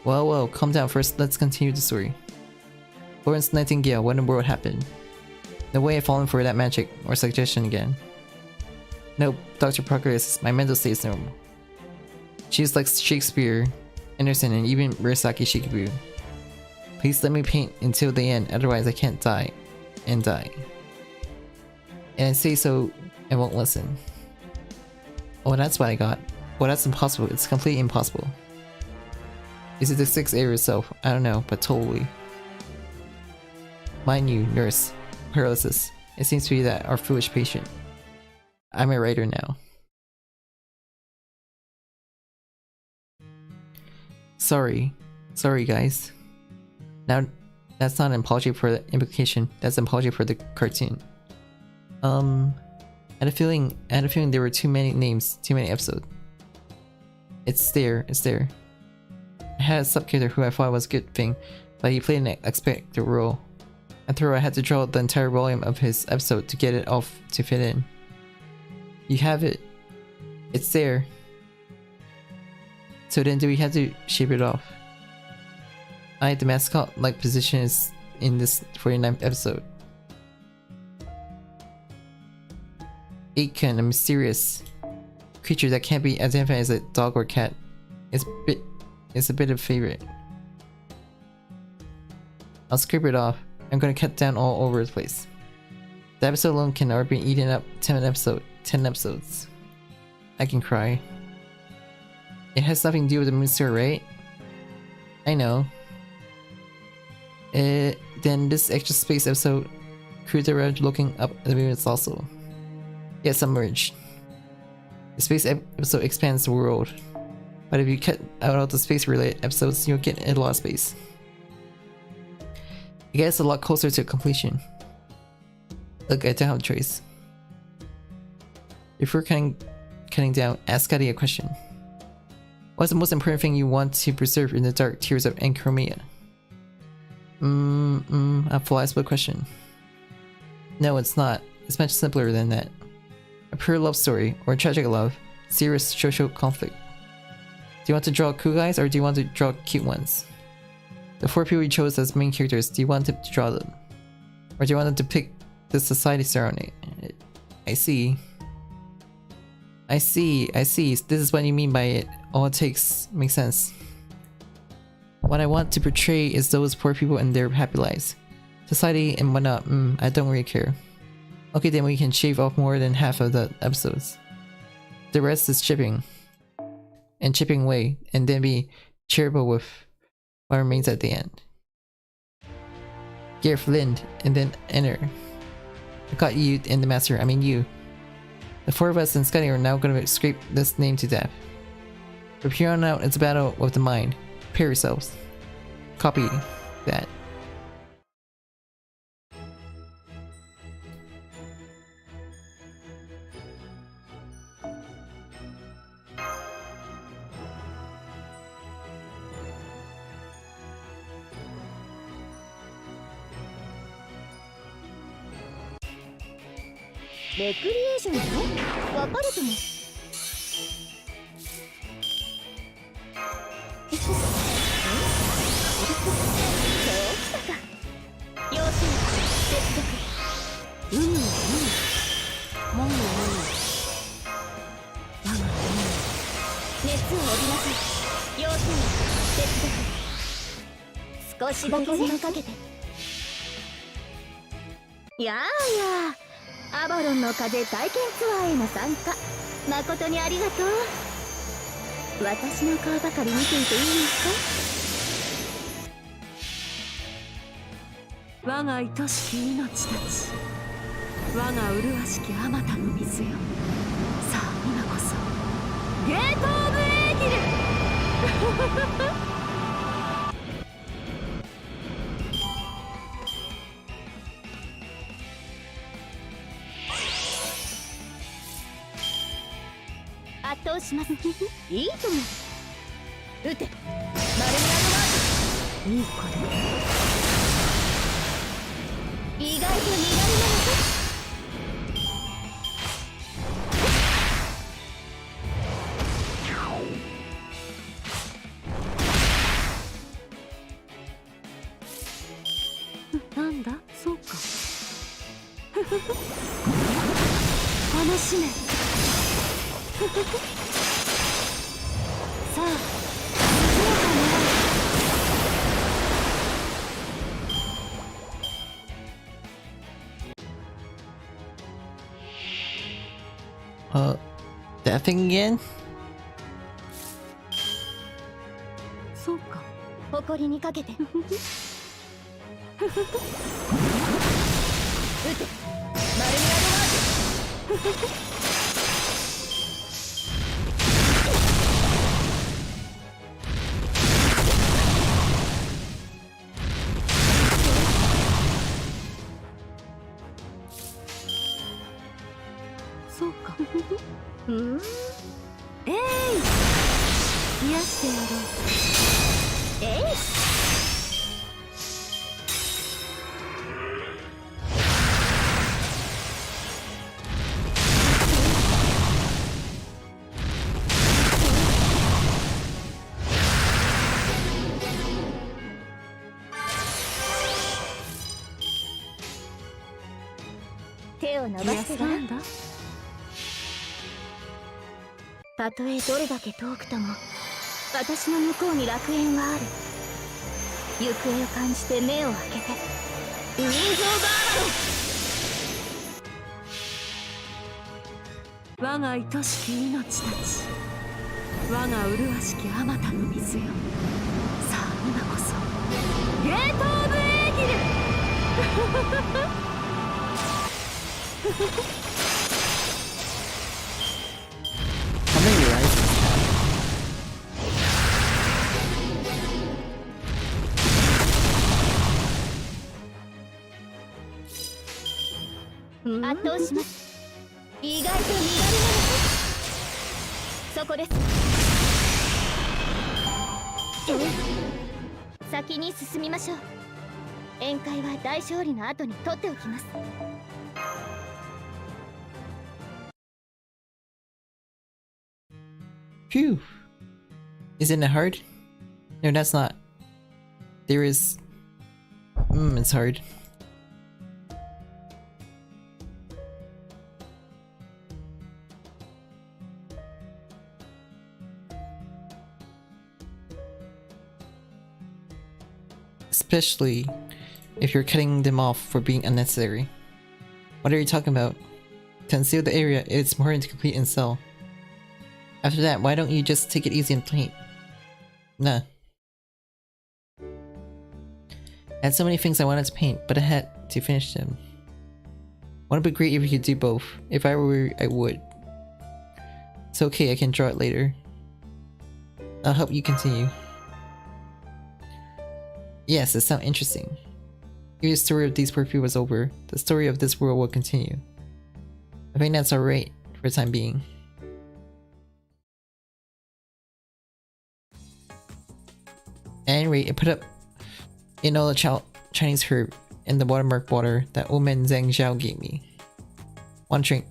Well, calm down first. Let's continue the story. Florence Nightingale, what in the world happened? No way I've fallen for that magic or suggestion again. Nope, Dr. Progress, my mental state is normal. She's like Shakespeare, Anderson, and even Murasaki Shikibu. Please let me paint until the end, otherwise I can't die. And die. And I say so, I won't listen. Oh, that's what I got. Well, that's impossible. It's completely impossible. Is it the 6th area itself? I don't know, but totally. Mind you, nurse. Paralysis. It seems to be that our foolish patient. I'm a writer now. Sorry guys. Now, that's not an apology for the implication. That's an apology for the cartoon. I had a feeling there were too many names, too many episodes. It's there. I had a sub-character who I thought was a good thing, but he played an unexpected role. After all, I had to draw the entire volume of his episode to get it off to fit in. You have it. It's there. So then do we have to shape it off? The mascot-like position is in this 49th episode. Aiken, a mysterious creature that can't be identified as a dog or cat, is a bit of a favorite. I'll scrape it off. I'm gonna cut down all over the place. The episode alone can already be eaten up 10 episodes. I can cry. It has nothing to do with the monster, right? I know. Then this extra space episode cruised around looking up at the moons also. Yeah, submerged. The space episode expands the world. But if you cut out all the space related episodes, you'll get a lot of space. It gets a lot closer to completion. Look, I don't have a choice. Before cutting down, ask Scotty a question. What's the most important thing you want to preserve in the dark tears of Enchromia? A philosophical question. No, it's not. It's much simpler than that. A pure love story, or tragic love, serious social conflict. Do you want to draw cool guys, or do you want to draw cute ones? The 4 people you chose as main characters, do you want to draw them? Or do you want to depict the society surrounding it? I see. This is what you mean by it. All it takes makes sense. What I want to portray is those poor people and their happy lives. Society and whatnot, I don't really care. Okay, then we can shave off more than half of the episodes. The rest is chipping. And chipping away, and then be charitable with what remains at the end. Gareth Lind, and then enter. I got you and the master, I mean you. The 4 of us and Scotty are now gonna scrape this name to death. From here on out, it's a battle with the mind. Prepare yourselves. Copy that.レクリエーションだろ？別れても。そうきたか。要請接続。もん我が熱を帯びなさい。要請接続。少しだけ時間かけて。やあやあ。アバロンの風体験ツアーへの参加誠にありがとう。私の顔ばかり見ていていいか？我が愛しき命たち、我が麗しきあまたの水よ。さあ今こそゲート・オブ・エーギル圧後押します。いいとも。撃て。マルミアのマーク。いい子だ。意外と苦手なのか。なんだそうか。楽しめ。さあ、that thing again? そうか。誇りにかけて。撃て。マルミアのマーク。そうか。うん。えい、癒してやろう。えい。手を伸ばしてごらん。たとえどれだけ遠くとも私の向こうに楽園はある。行方を感じて目を開けて。ウィンズ・オブ・アバロン。我が愛しき命たち、我が麗しきあまたの水よ。さあ今こそゲート・オブ・エーギル。How many rises have? 圧倒します。意外と身軽なのか。そこです。先に進みましょう。宴会は大勝利の後に取っておきます。Phew. Isn't it hard? No, that's not. There is... it's hard. Especially if you're cutting them off for being unnecessary. What are you talking about? To unseal the area, it's important to complete and sell. After that, why don't you just take it easy and paint? Nah. I had so many things I wanted to paint, but I had to finish them. Wouldn't it be great if you could do both? If I were, I would. It's okay, I can draw it later. I'll help you continue. Yes, it sounds interesting. If the story of these poor people was over, the story of this world will continue. I think that's alright for the time being. At any rate, it put up in all the Chinese herb in the watermark water that old man Zhang Zhao gave me. One drink.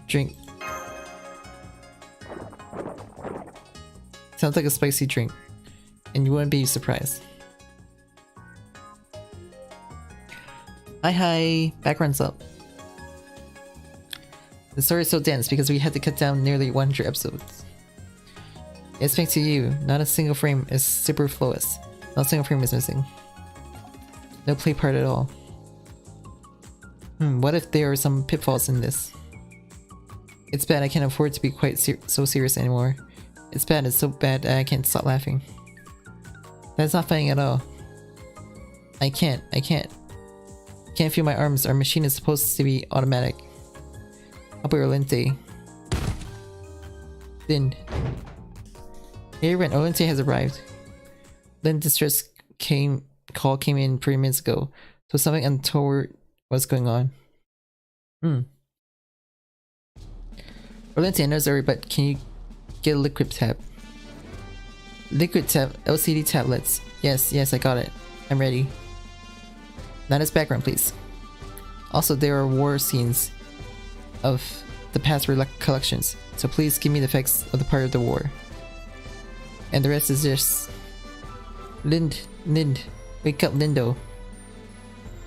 Drink. Sounds like a spicy drink, and you wouldn't be surprised. Hi, background's up. The story is so dense because we had to cut down nearly 100 episodes. It's thanks to you, not a single frame is superfluous. Not a single frame is missing. No play part at all. What if there are some pitfalls in this? It's bad I can't afford to be quite so serious anymore. It's bad, it's so bad that I can't stop laughing. That's not funny at all. I can't feel my arms, our machine is supposed to be automatic. I'll be Olente. Then... Hey Ren, Olente has arrived. Then distress call came in 3 minutes ago, so something untoward was going on. Orlanti, I know it's already, but can you get a liquid tab? Liquid tab, LCD tablets. Yes, I got it. I'm ready. Not as background, please. Also, there are war scenes of the past collections, so please give me the effects of the part of the war. And the rest is just... Lind, wake up, Lindo.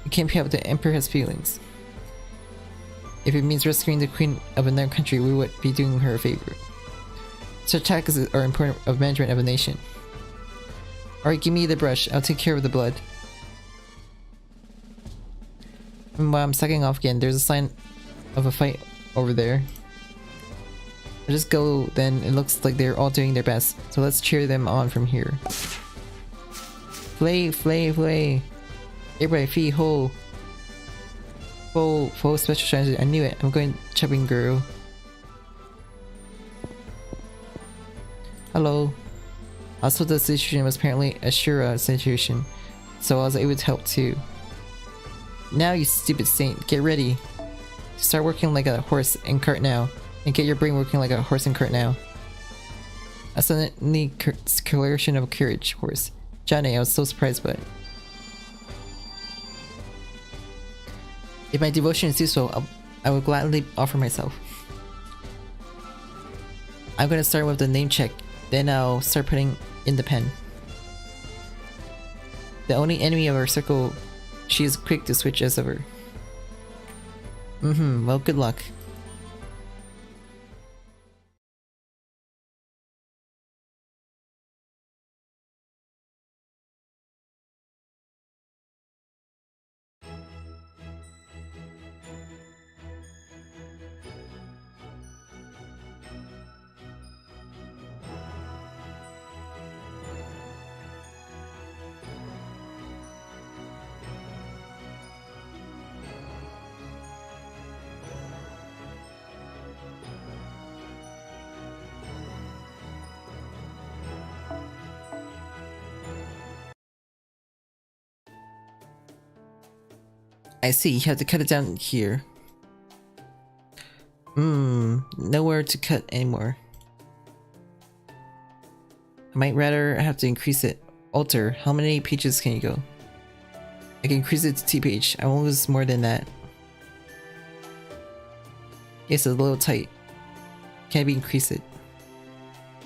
You can't help the Emperor has feelings. If it means rescuing the queen of another country, we would be doing her a favor. Such tactics are important of management of a nation. Alright, give me the brush. I'll take care of the blood. And while I'm sucking off again, there's a sign of a fight over there. I'll just go then. It looks like they're all doing their best. So let's cheer them on from here. Flay. Everybody, fee, ho. Full special strategy. I knew it. I'm going chopping girl. Hello. Also, the situation was apparently a Shura situation, so I was able to help too. Now, you stupid saint, get ready. Start working like a horse and cart now, and get your brain working like a horse and cart now. A suddenly declaration of courage, horse. Johnny, I was so surprised by it. If my devotion is useful, I will gladly offer myself. I'm gonna start with the name check, then I'll start putting in the pen. The only enemy of our circle, she is quick to switch as ever. Well, good luck. I see, you have to cut it down here. Nowhere to cut anymore. I might rather have to increase it. Alter, how many pages can you go? I can increase it to 2 page. I won't lose more than that. Yes, it's a little tight. Can I increase it?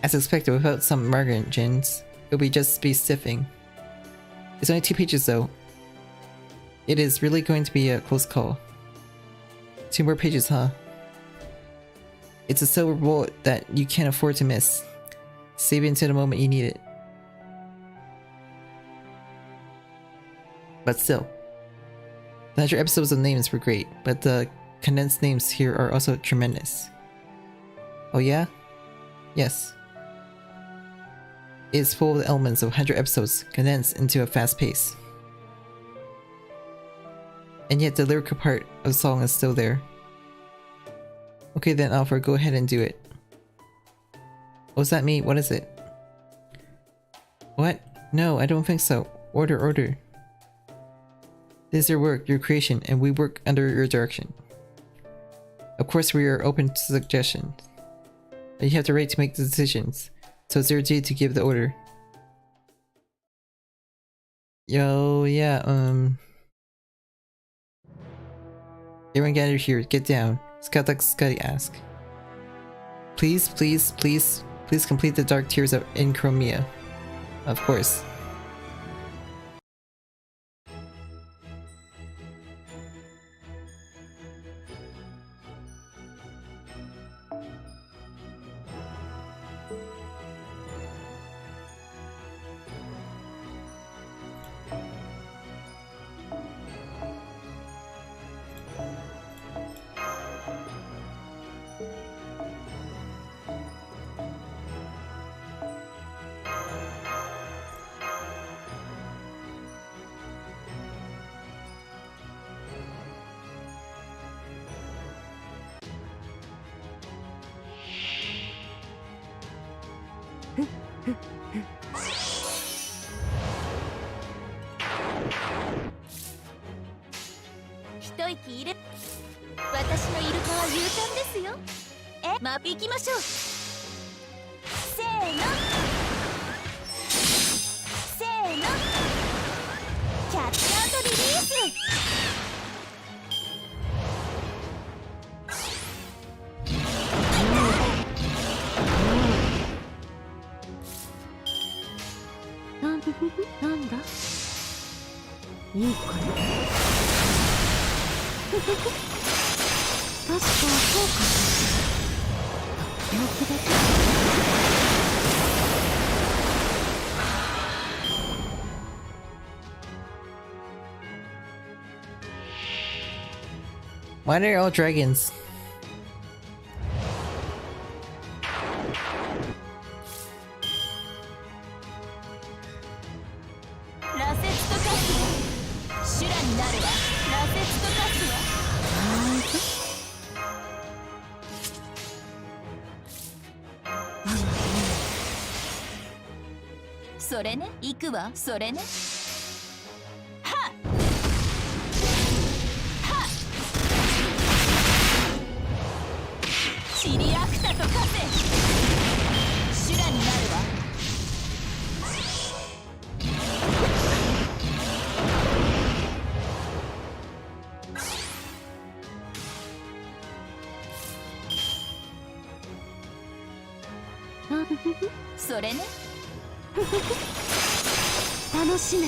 As expected, without some margins, it will just be stiffing. It's only 2 pages though. It is really going to be a close call. 2 more pages, huh? It's a silver bullet that you can't afford to miss. Save it until the moment you need it. But still, the 100 episodes of names were great, but the condensed names here are also tremendous. Oh yeah? Yes. It is full of the elements of 100 episodes condensed into a fast pace. And yet the lyrical part of the song is still there. Okay then, Alpha, go ahead and do it. What's that mean? What is it? What? No, I don't think so. Order. This is your work, your creation, and we work under your direction. Of course, we are open to suggestions. But you have the right to make the decisions, so it's your duty to give the order. Yo, yeah, Everyone gather here, get down. Scout like Scotty asked. Please complete the Dark Tears of Enchromia. Of course. 行きましょう。せーのせーの、キャッチアウトリリース。なんだいい子ね。確かそうかな。とっておきだけ。Why are they all dragons? ラセツトカス修羅になるわ。ラセツトカスはそれね、行くわ。それね。はっはっ、シリアクタとカセ修羅になるわ。それね。楽しめ。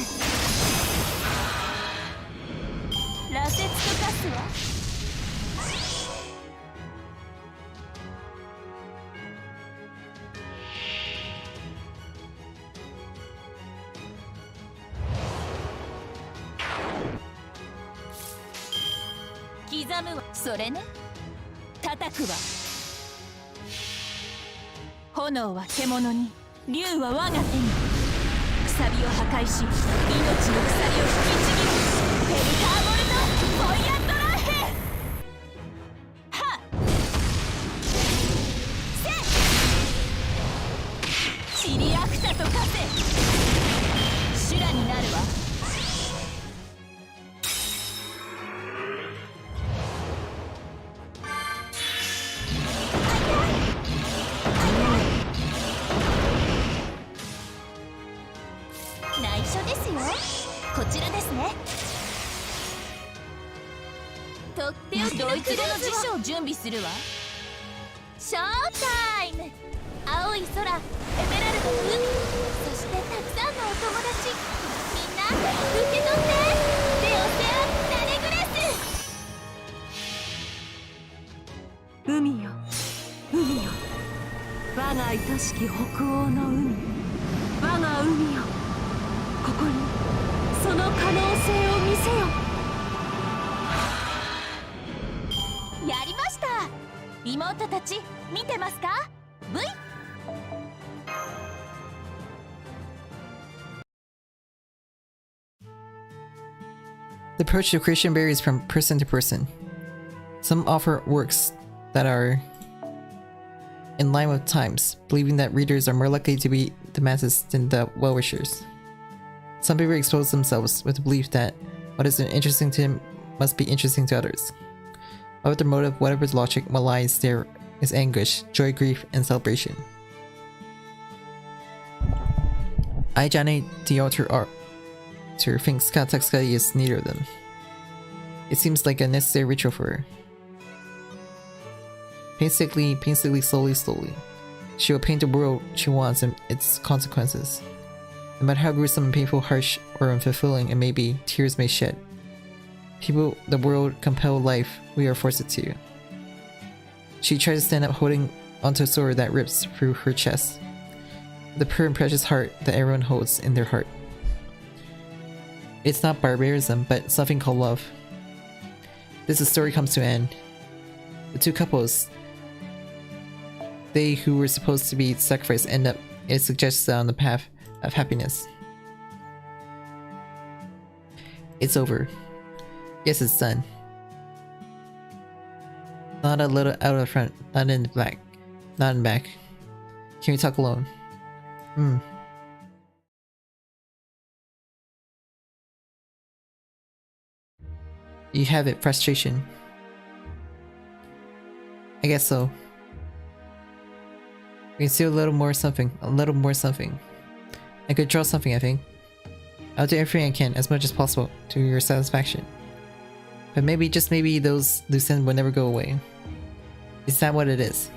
ラセツトカスは刻むわ。それね。叩くわ。炎は獣に、竜は我が手に。くさびを破壊し、命の鎖を引きちぎる。ペルカーボルトフォイアンドラーヘ。はっせシリアクタとカセ修羅になるわ。内緒ですよ。こちらですね。とっておきのドイツ語の辞書を準備するわ。ショータイム。青い空、エメラルドの海、そしてたくさんのお友達。みんな受け取って。レオセア・ナレグレス。海よ海よ、我が愛しき北欧の海、我が海よ、ここにその可能性を見せよ。やりました。妹たち見てますか。 V。 The approach to creation varies from person to person. Some offer works that are in line with times, believing that readers are more likely to be the masses than the well-wishers. Some people expose themselves with the belief that what is interesting to them must be interesting to others. Whatever their motive, whatever the logic, what lies there is anguish, joy, grief, and celebration. Johnny, the author thinks Kataksuka is neither of them. It seems like a necessary ritual for her. Painstakingly, slowly, she will paint the world she wants and its consequences. No matter how gruesome and painful, harsh, or unfulfilling it may be, tears may shed. People, the world, compel life, we are forced to. She tries to stand up holding onto a sword that rips through her chest. The pure and precious heart that everyone holds in their heart. It's not barbarism, but something called love. This story comes to an end. The two couples, they who were supposed to be sacrificed, end up, it suggests, on the path of happiness. It's over. Yes, it's done. Not a little out of the front, not in the back, not in the back. Can we talk alone? You have it, frustration. I guess so. We can see a little more something. A little more something. I could draw something, I think. I'll do everything I can, as much as possible, to your satisfaction. But maybe, just maybe, those loose ends will never go away. Is that what it is?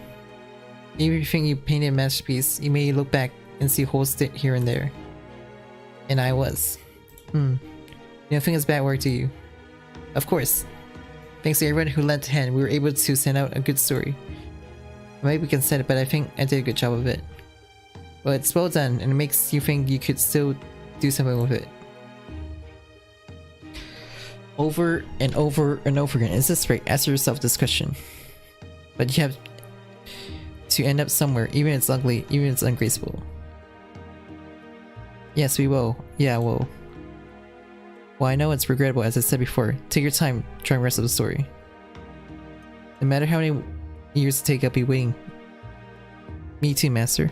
Even if you think you painted a masterpiece, you may look back and see holes here and there. And I was. You don't think it's bad work, do you? Of course. Thanks to everyone who lent a hand, we were able to send out a good story. Maybe we can set it, but I think I did a good job of it. Well, it's well done, and it makes you think you could still do something with it. Over and over and over again. Is this right? Ask yourself this question. But you have to end up somewhere, even if it's ugly, even if it's ungraceful. Yes, we will. Yeah, we'll. Well, I know it's regrettable, as I said before. Take your time trying the rest of the story. No matter how many years it take, I'll be waiting. Me too, Master.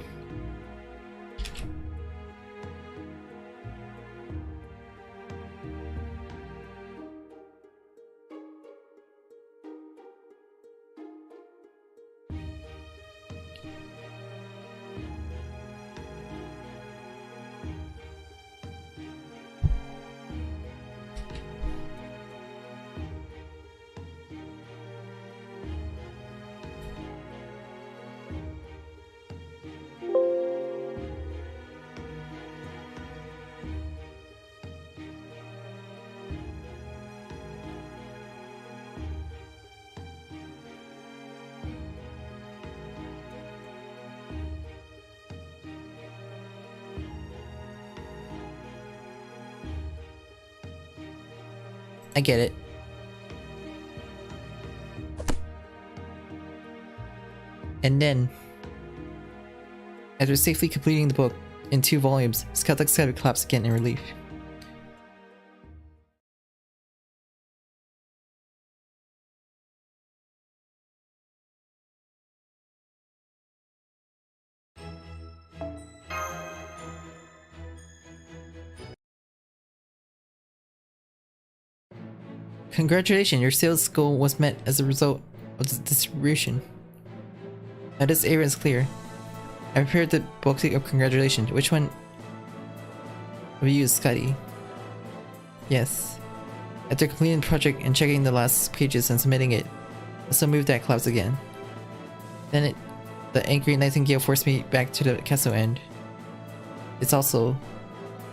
I get it. And then, after safely completing the book in 2 volumes, Scout Like Sky collapsed again in relief. Congratulations, your sales goal was met as a result of the distribution. Now this area is clear. I prepared the booklet of congratulations. Which one of you is Scotty? Yes. After completing the project and checking the last pages and submitting it, I also moved that clouds again. Then the angry nightingale forced me back to the castle end. It's also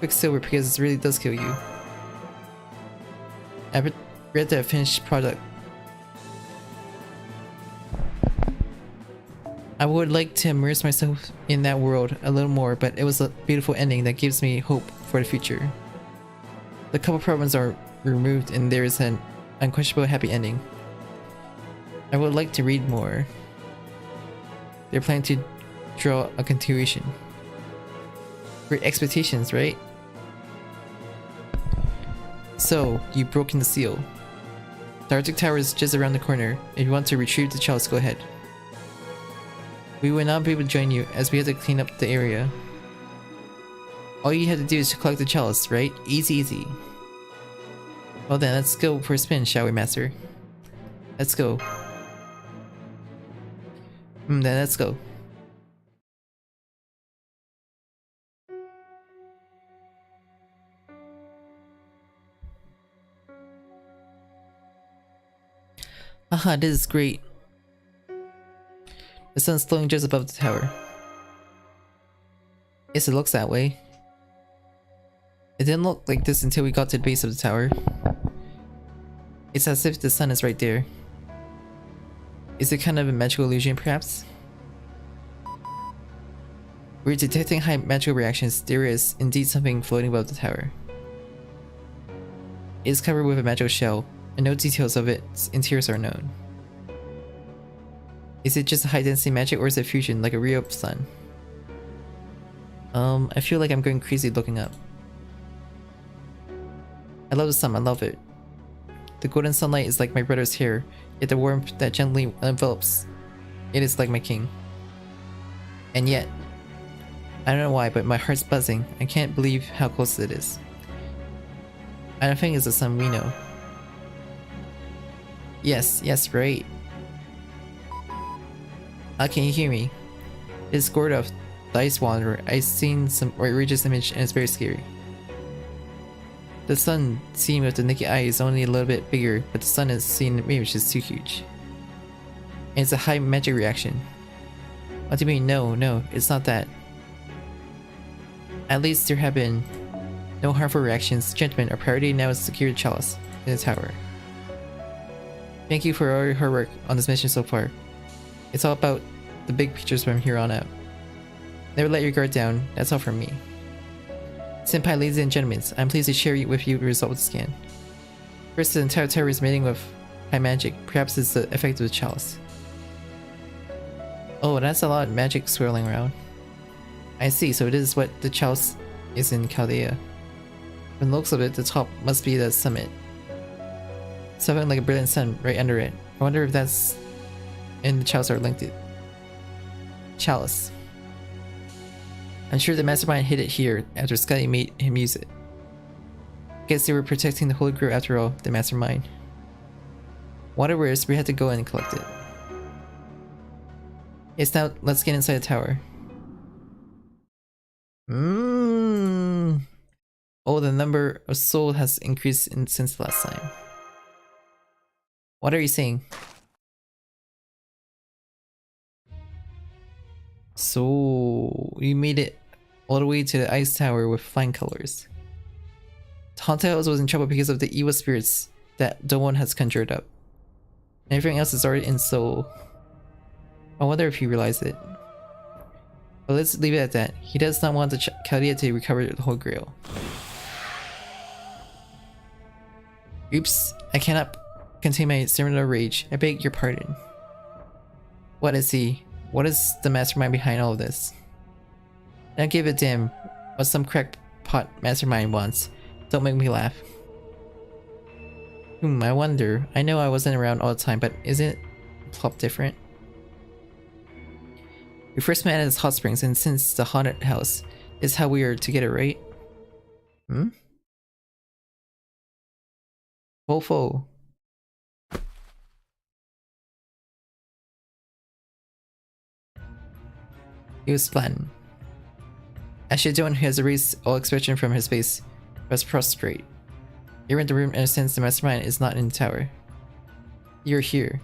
Quicksilver because it really does kill you. I read the finished product. I would like to immerse myself in that world a little more, but it was a beautiful ending that gives me hope for the future. The couple problems are removed and there is an unquestionable happy ending. I would like to read more. They're planning to draw a continuation. Great expectations, right? So, you've broken the seal. The Arctic Tower is just around the corner. If you want to retrieve the chalice, go ahead. We will not be able to join you, as we have to clean up the area. All you have to do is to collect the chalice, right? Easy, easy. Well then, let's go for a spin, shall we, Master? Let's go. Then let's go. Haha, this is great. The sun's glowing just above the tower. Yes, it looks that way. It didn't look like this until we got to the base of the tower. It's as if the sun is right there. Is it kind of a magical illusion, perhaps? We're detecting high magical reactions. There is indeed something floating above the tower. It is covered with a magical shell, and no details of its interiors are known. Is it just a high density magic, or is it fusion like a real sun? I feel like I'm going crazy looking up. I love the sun, I love it. The golden sunlight is like my brother's hair, yet the warmth that gently envelops it is like my king. And yet, I don't know why, but my heart's buzzing. I can't believe how close it is. I don't think it's the sun we know. Yes, right. Can you hear me? It's gourd of the Ice Wanderer. I've seen some outrageous image and it's very scary. The sun seen with the naked eye is only a little bit bigger, but the sun is seen in the image is too huge. And it's a high magic reaction. What do you mean? No, it's not that. At least there have been no harmful reactions. Gentlemen, our priority now is to secure the chalice in the tower. Thank you for all your hard work on this mission so far. It's all about the big pictures from here on out. Never let your guard down, that's all from me. Senpai, ladies and gentlemen, I'm pleased to share with you the result of the scan. First, the entire tower is emitting with high magic. Perhaps it's the effect of the chalice. Oh, that's a lot of magic swirling around. I see, so it is what the chalice is in Chaldea. From the looks of it, the top must be the summit. Something like a brilliant sun right under it. I wonder if that's and the chalice are linked. Chalice. I'm sure the mastermind hid it here after Scotty made him use it. Guess they were protecting the Holy Grail after all, the mastermind. Whatever it is, we had to go in and collect it. Yes, now let's get inside the tower. Oh, the number of souls has increased since the last time. What are you saying? So you made it all the way to the ice tower with flying colors. The Haunted House was in trouble because of the evil spirits that Domon has conjured up. And everything else is already in Seoul. I wonder if he realized it. But let's leave it at that. He does not want the Chaldea to recover the Holy Grail. Oops, I cannot contain my similar rage. I beg your pardon. What is he? What is the mastermind behind all of this? Don't give a damn what some crackpot mastermind wants. Don't make me laugh. I wonder. I know I wasn't around all the time, but isn't plop different? We first met at his hot springs, and since the haunted house is how we are together, right? Fofo. He was flattened. Ashidon, who has erased all expression from his face, was prostrate. You're in the room and since the mastermind is not in the tower. You're here.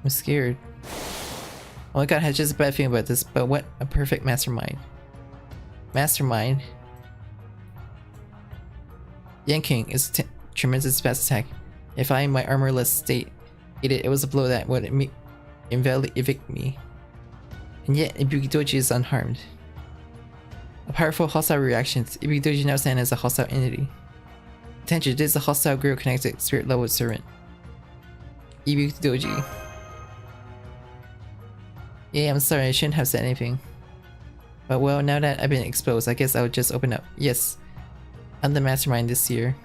I'm scared. Oh my god, I had just a bad feeling about this, but what a perfect mastermind. Mastermind? Yanking is a tremendous fast attack. If I in my armorless state it was a blow that would invalidly evict me. And yet Ibukidoji is unharmed. A powerful hostile reaction. Ibukidoji now stands as a hostile entity. Attention, this is a hostile girl connected spirit level servant. Ibukidoji. Yeah, I'm sorry, I shouldn't have said anything. But well, now that I've been exposed, I guess I would just open up. Yes, I'm the mastermind this year.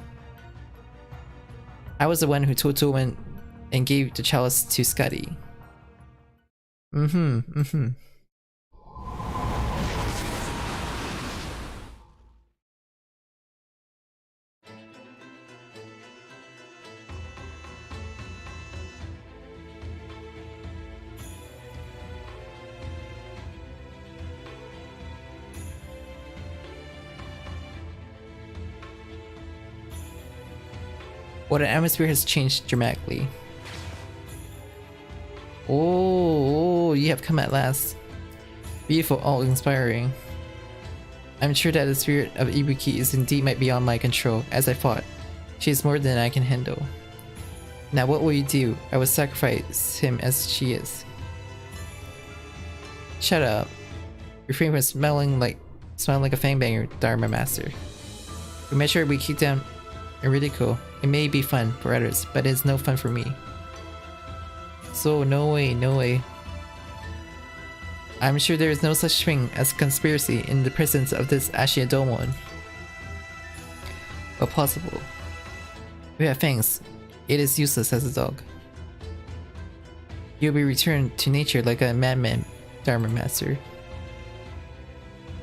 I was the one who told Toman and gave the chalice to Scotty. Well, the atmosphere has changed dramatically. Oh, you have come at last. Beautiful, awe-inspiring. I'm sure that the spirit of Ibuki is indeed might beyond my control, as I thought. She is more than I can handle. Now what will you do? I will sacrifice him as she is. Shut up. Refrain from smelling like a fangbanger, Dharma Master. We made sure we keep down and ridicule. It may be fun for others, but it's no fun for me. So no way. I'm sure there is no such thing as conspiracy in the presence of this Ashidomon. But possible. We have fangs. It is useless as a dog. You'll be returned to nature like a madman, Dharma Master.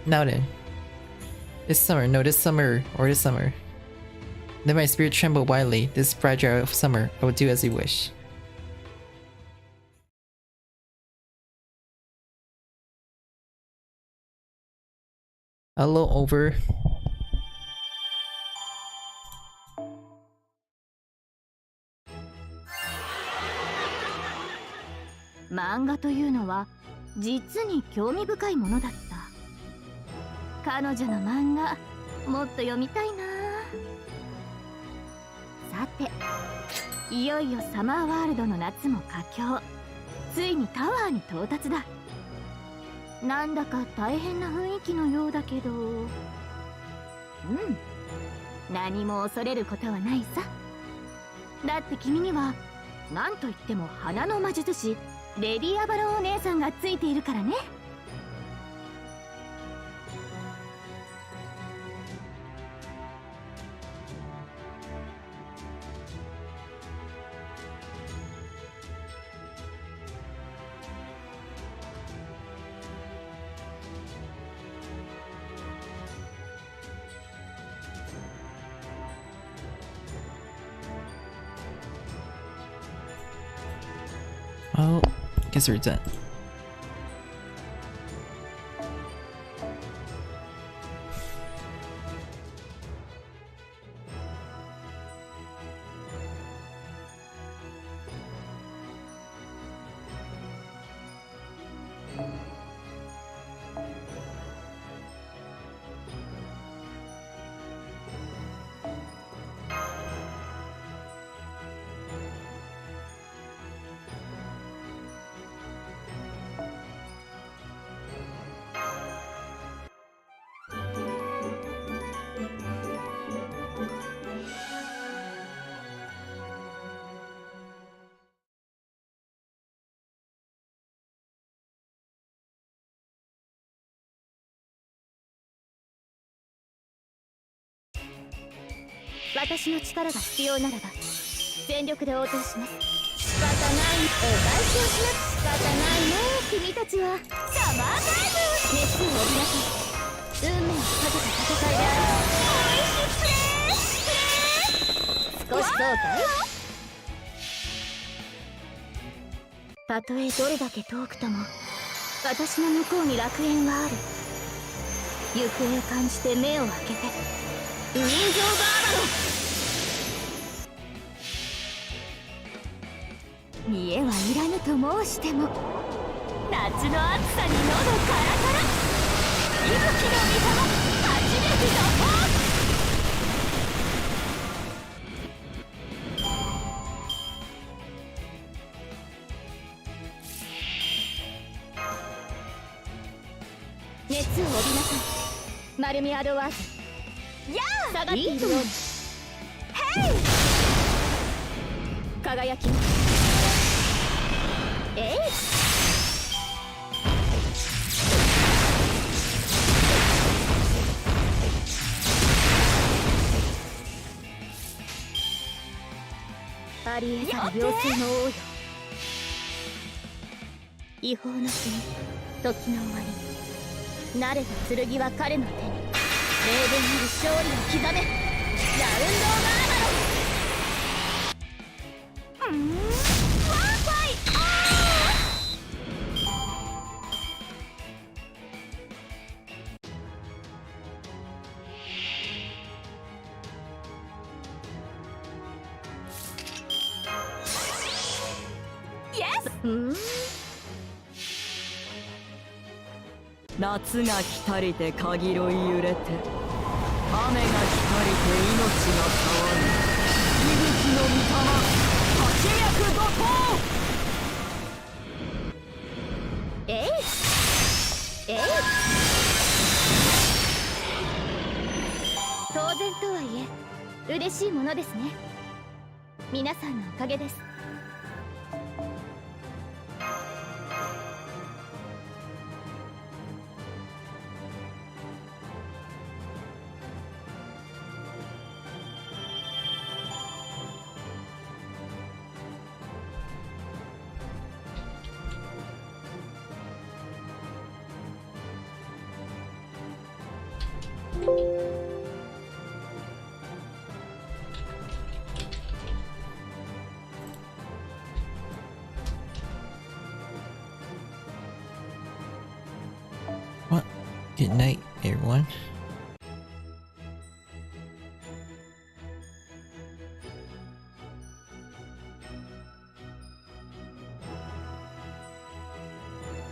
Now then. This summer. Then my spirit trembled wildly. This fragile summer, I will do as you wish. A little over. 漫画というのは実に興味深いものだった。彼女の漫画もっと読みたいな。さて、いよいよサマーワールドの夏も佳境。ついにタワーに到達だ。なんだか大変な雰囲気のようだけど、何も恐れることはないさ。だって君には何といっても花の魔術師レディアバロンお姉さんがついているからね。Well, guess we're done.私の力が必要ならば全力で応答します。仕方ない、お返しをします。仕方ないね、君たちは。サマータイム、熱を帯びなさい。運命をかけた戦いである。少しそうかい。たとえどれだけ遠くとも私の向こうに楽園はある。行方を感じて目を開けて、ウィンズ・オブ・アバロン。見えはいらぬと申しても、夏の暑さに喉カラカラ。息吹の御様、初めての方。熱を帯びなさい、マルミアドワーズ。下がっているように。ヘイ、輝きます。えい、ありえざる妖精の王よ。違法の国、時の終わり。慣れた剣は彼の手に。霊言なる勝利を刻め、ラウンド・オブ・アバロン。ワンファイイエス。夏が来たりてかぎろい揺れて、雨が来たりて命が変わる。息吹の御霊、八脈怒涛。えいえい。当然とはいえ嬉しいものですね。皆さんのおかげです。Good night, everyone.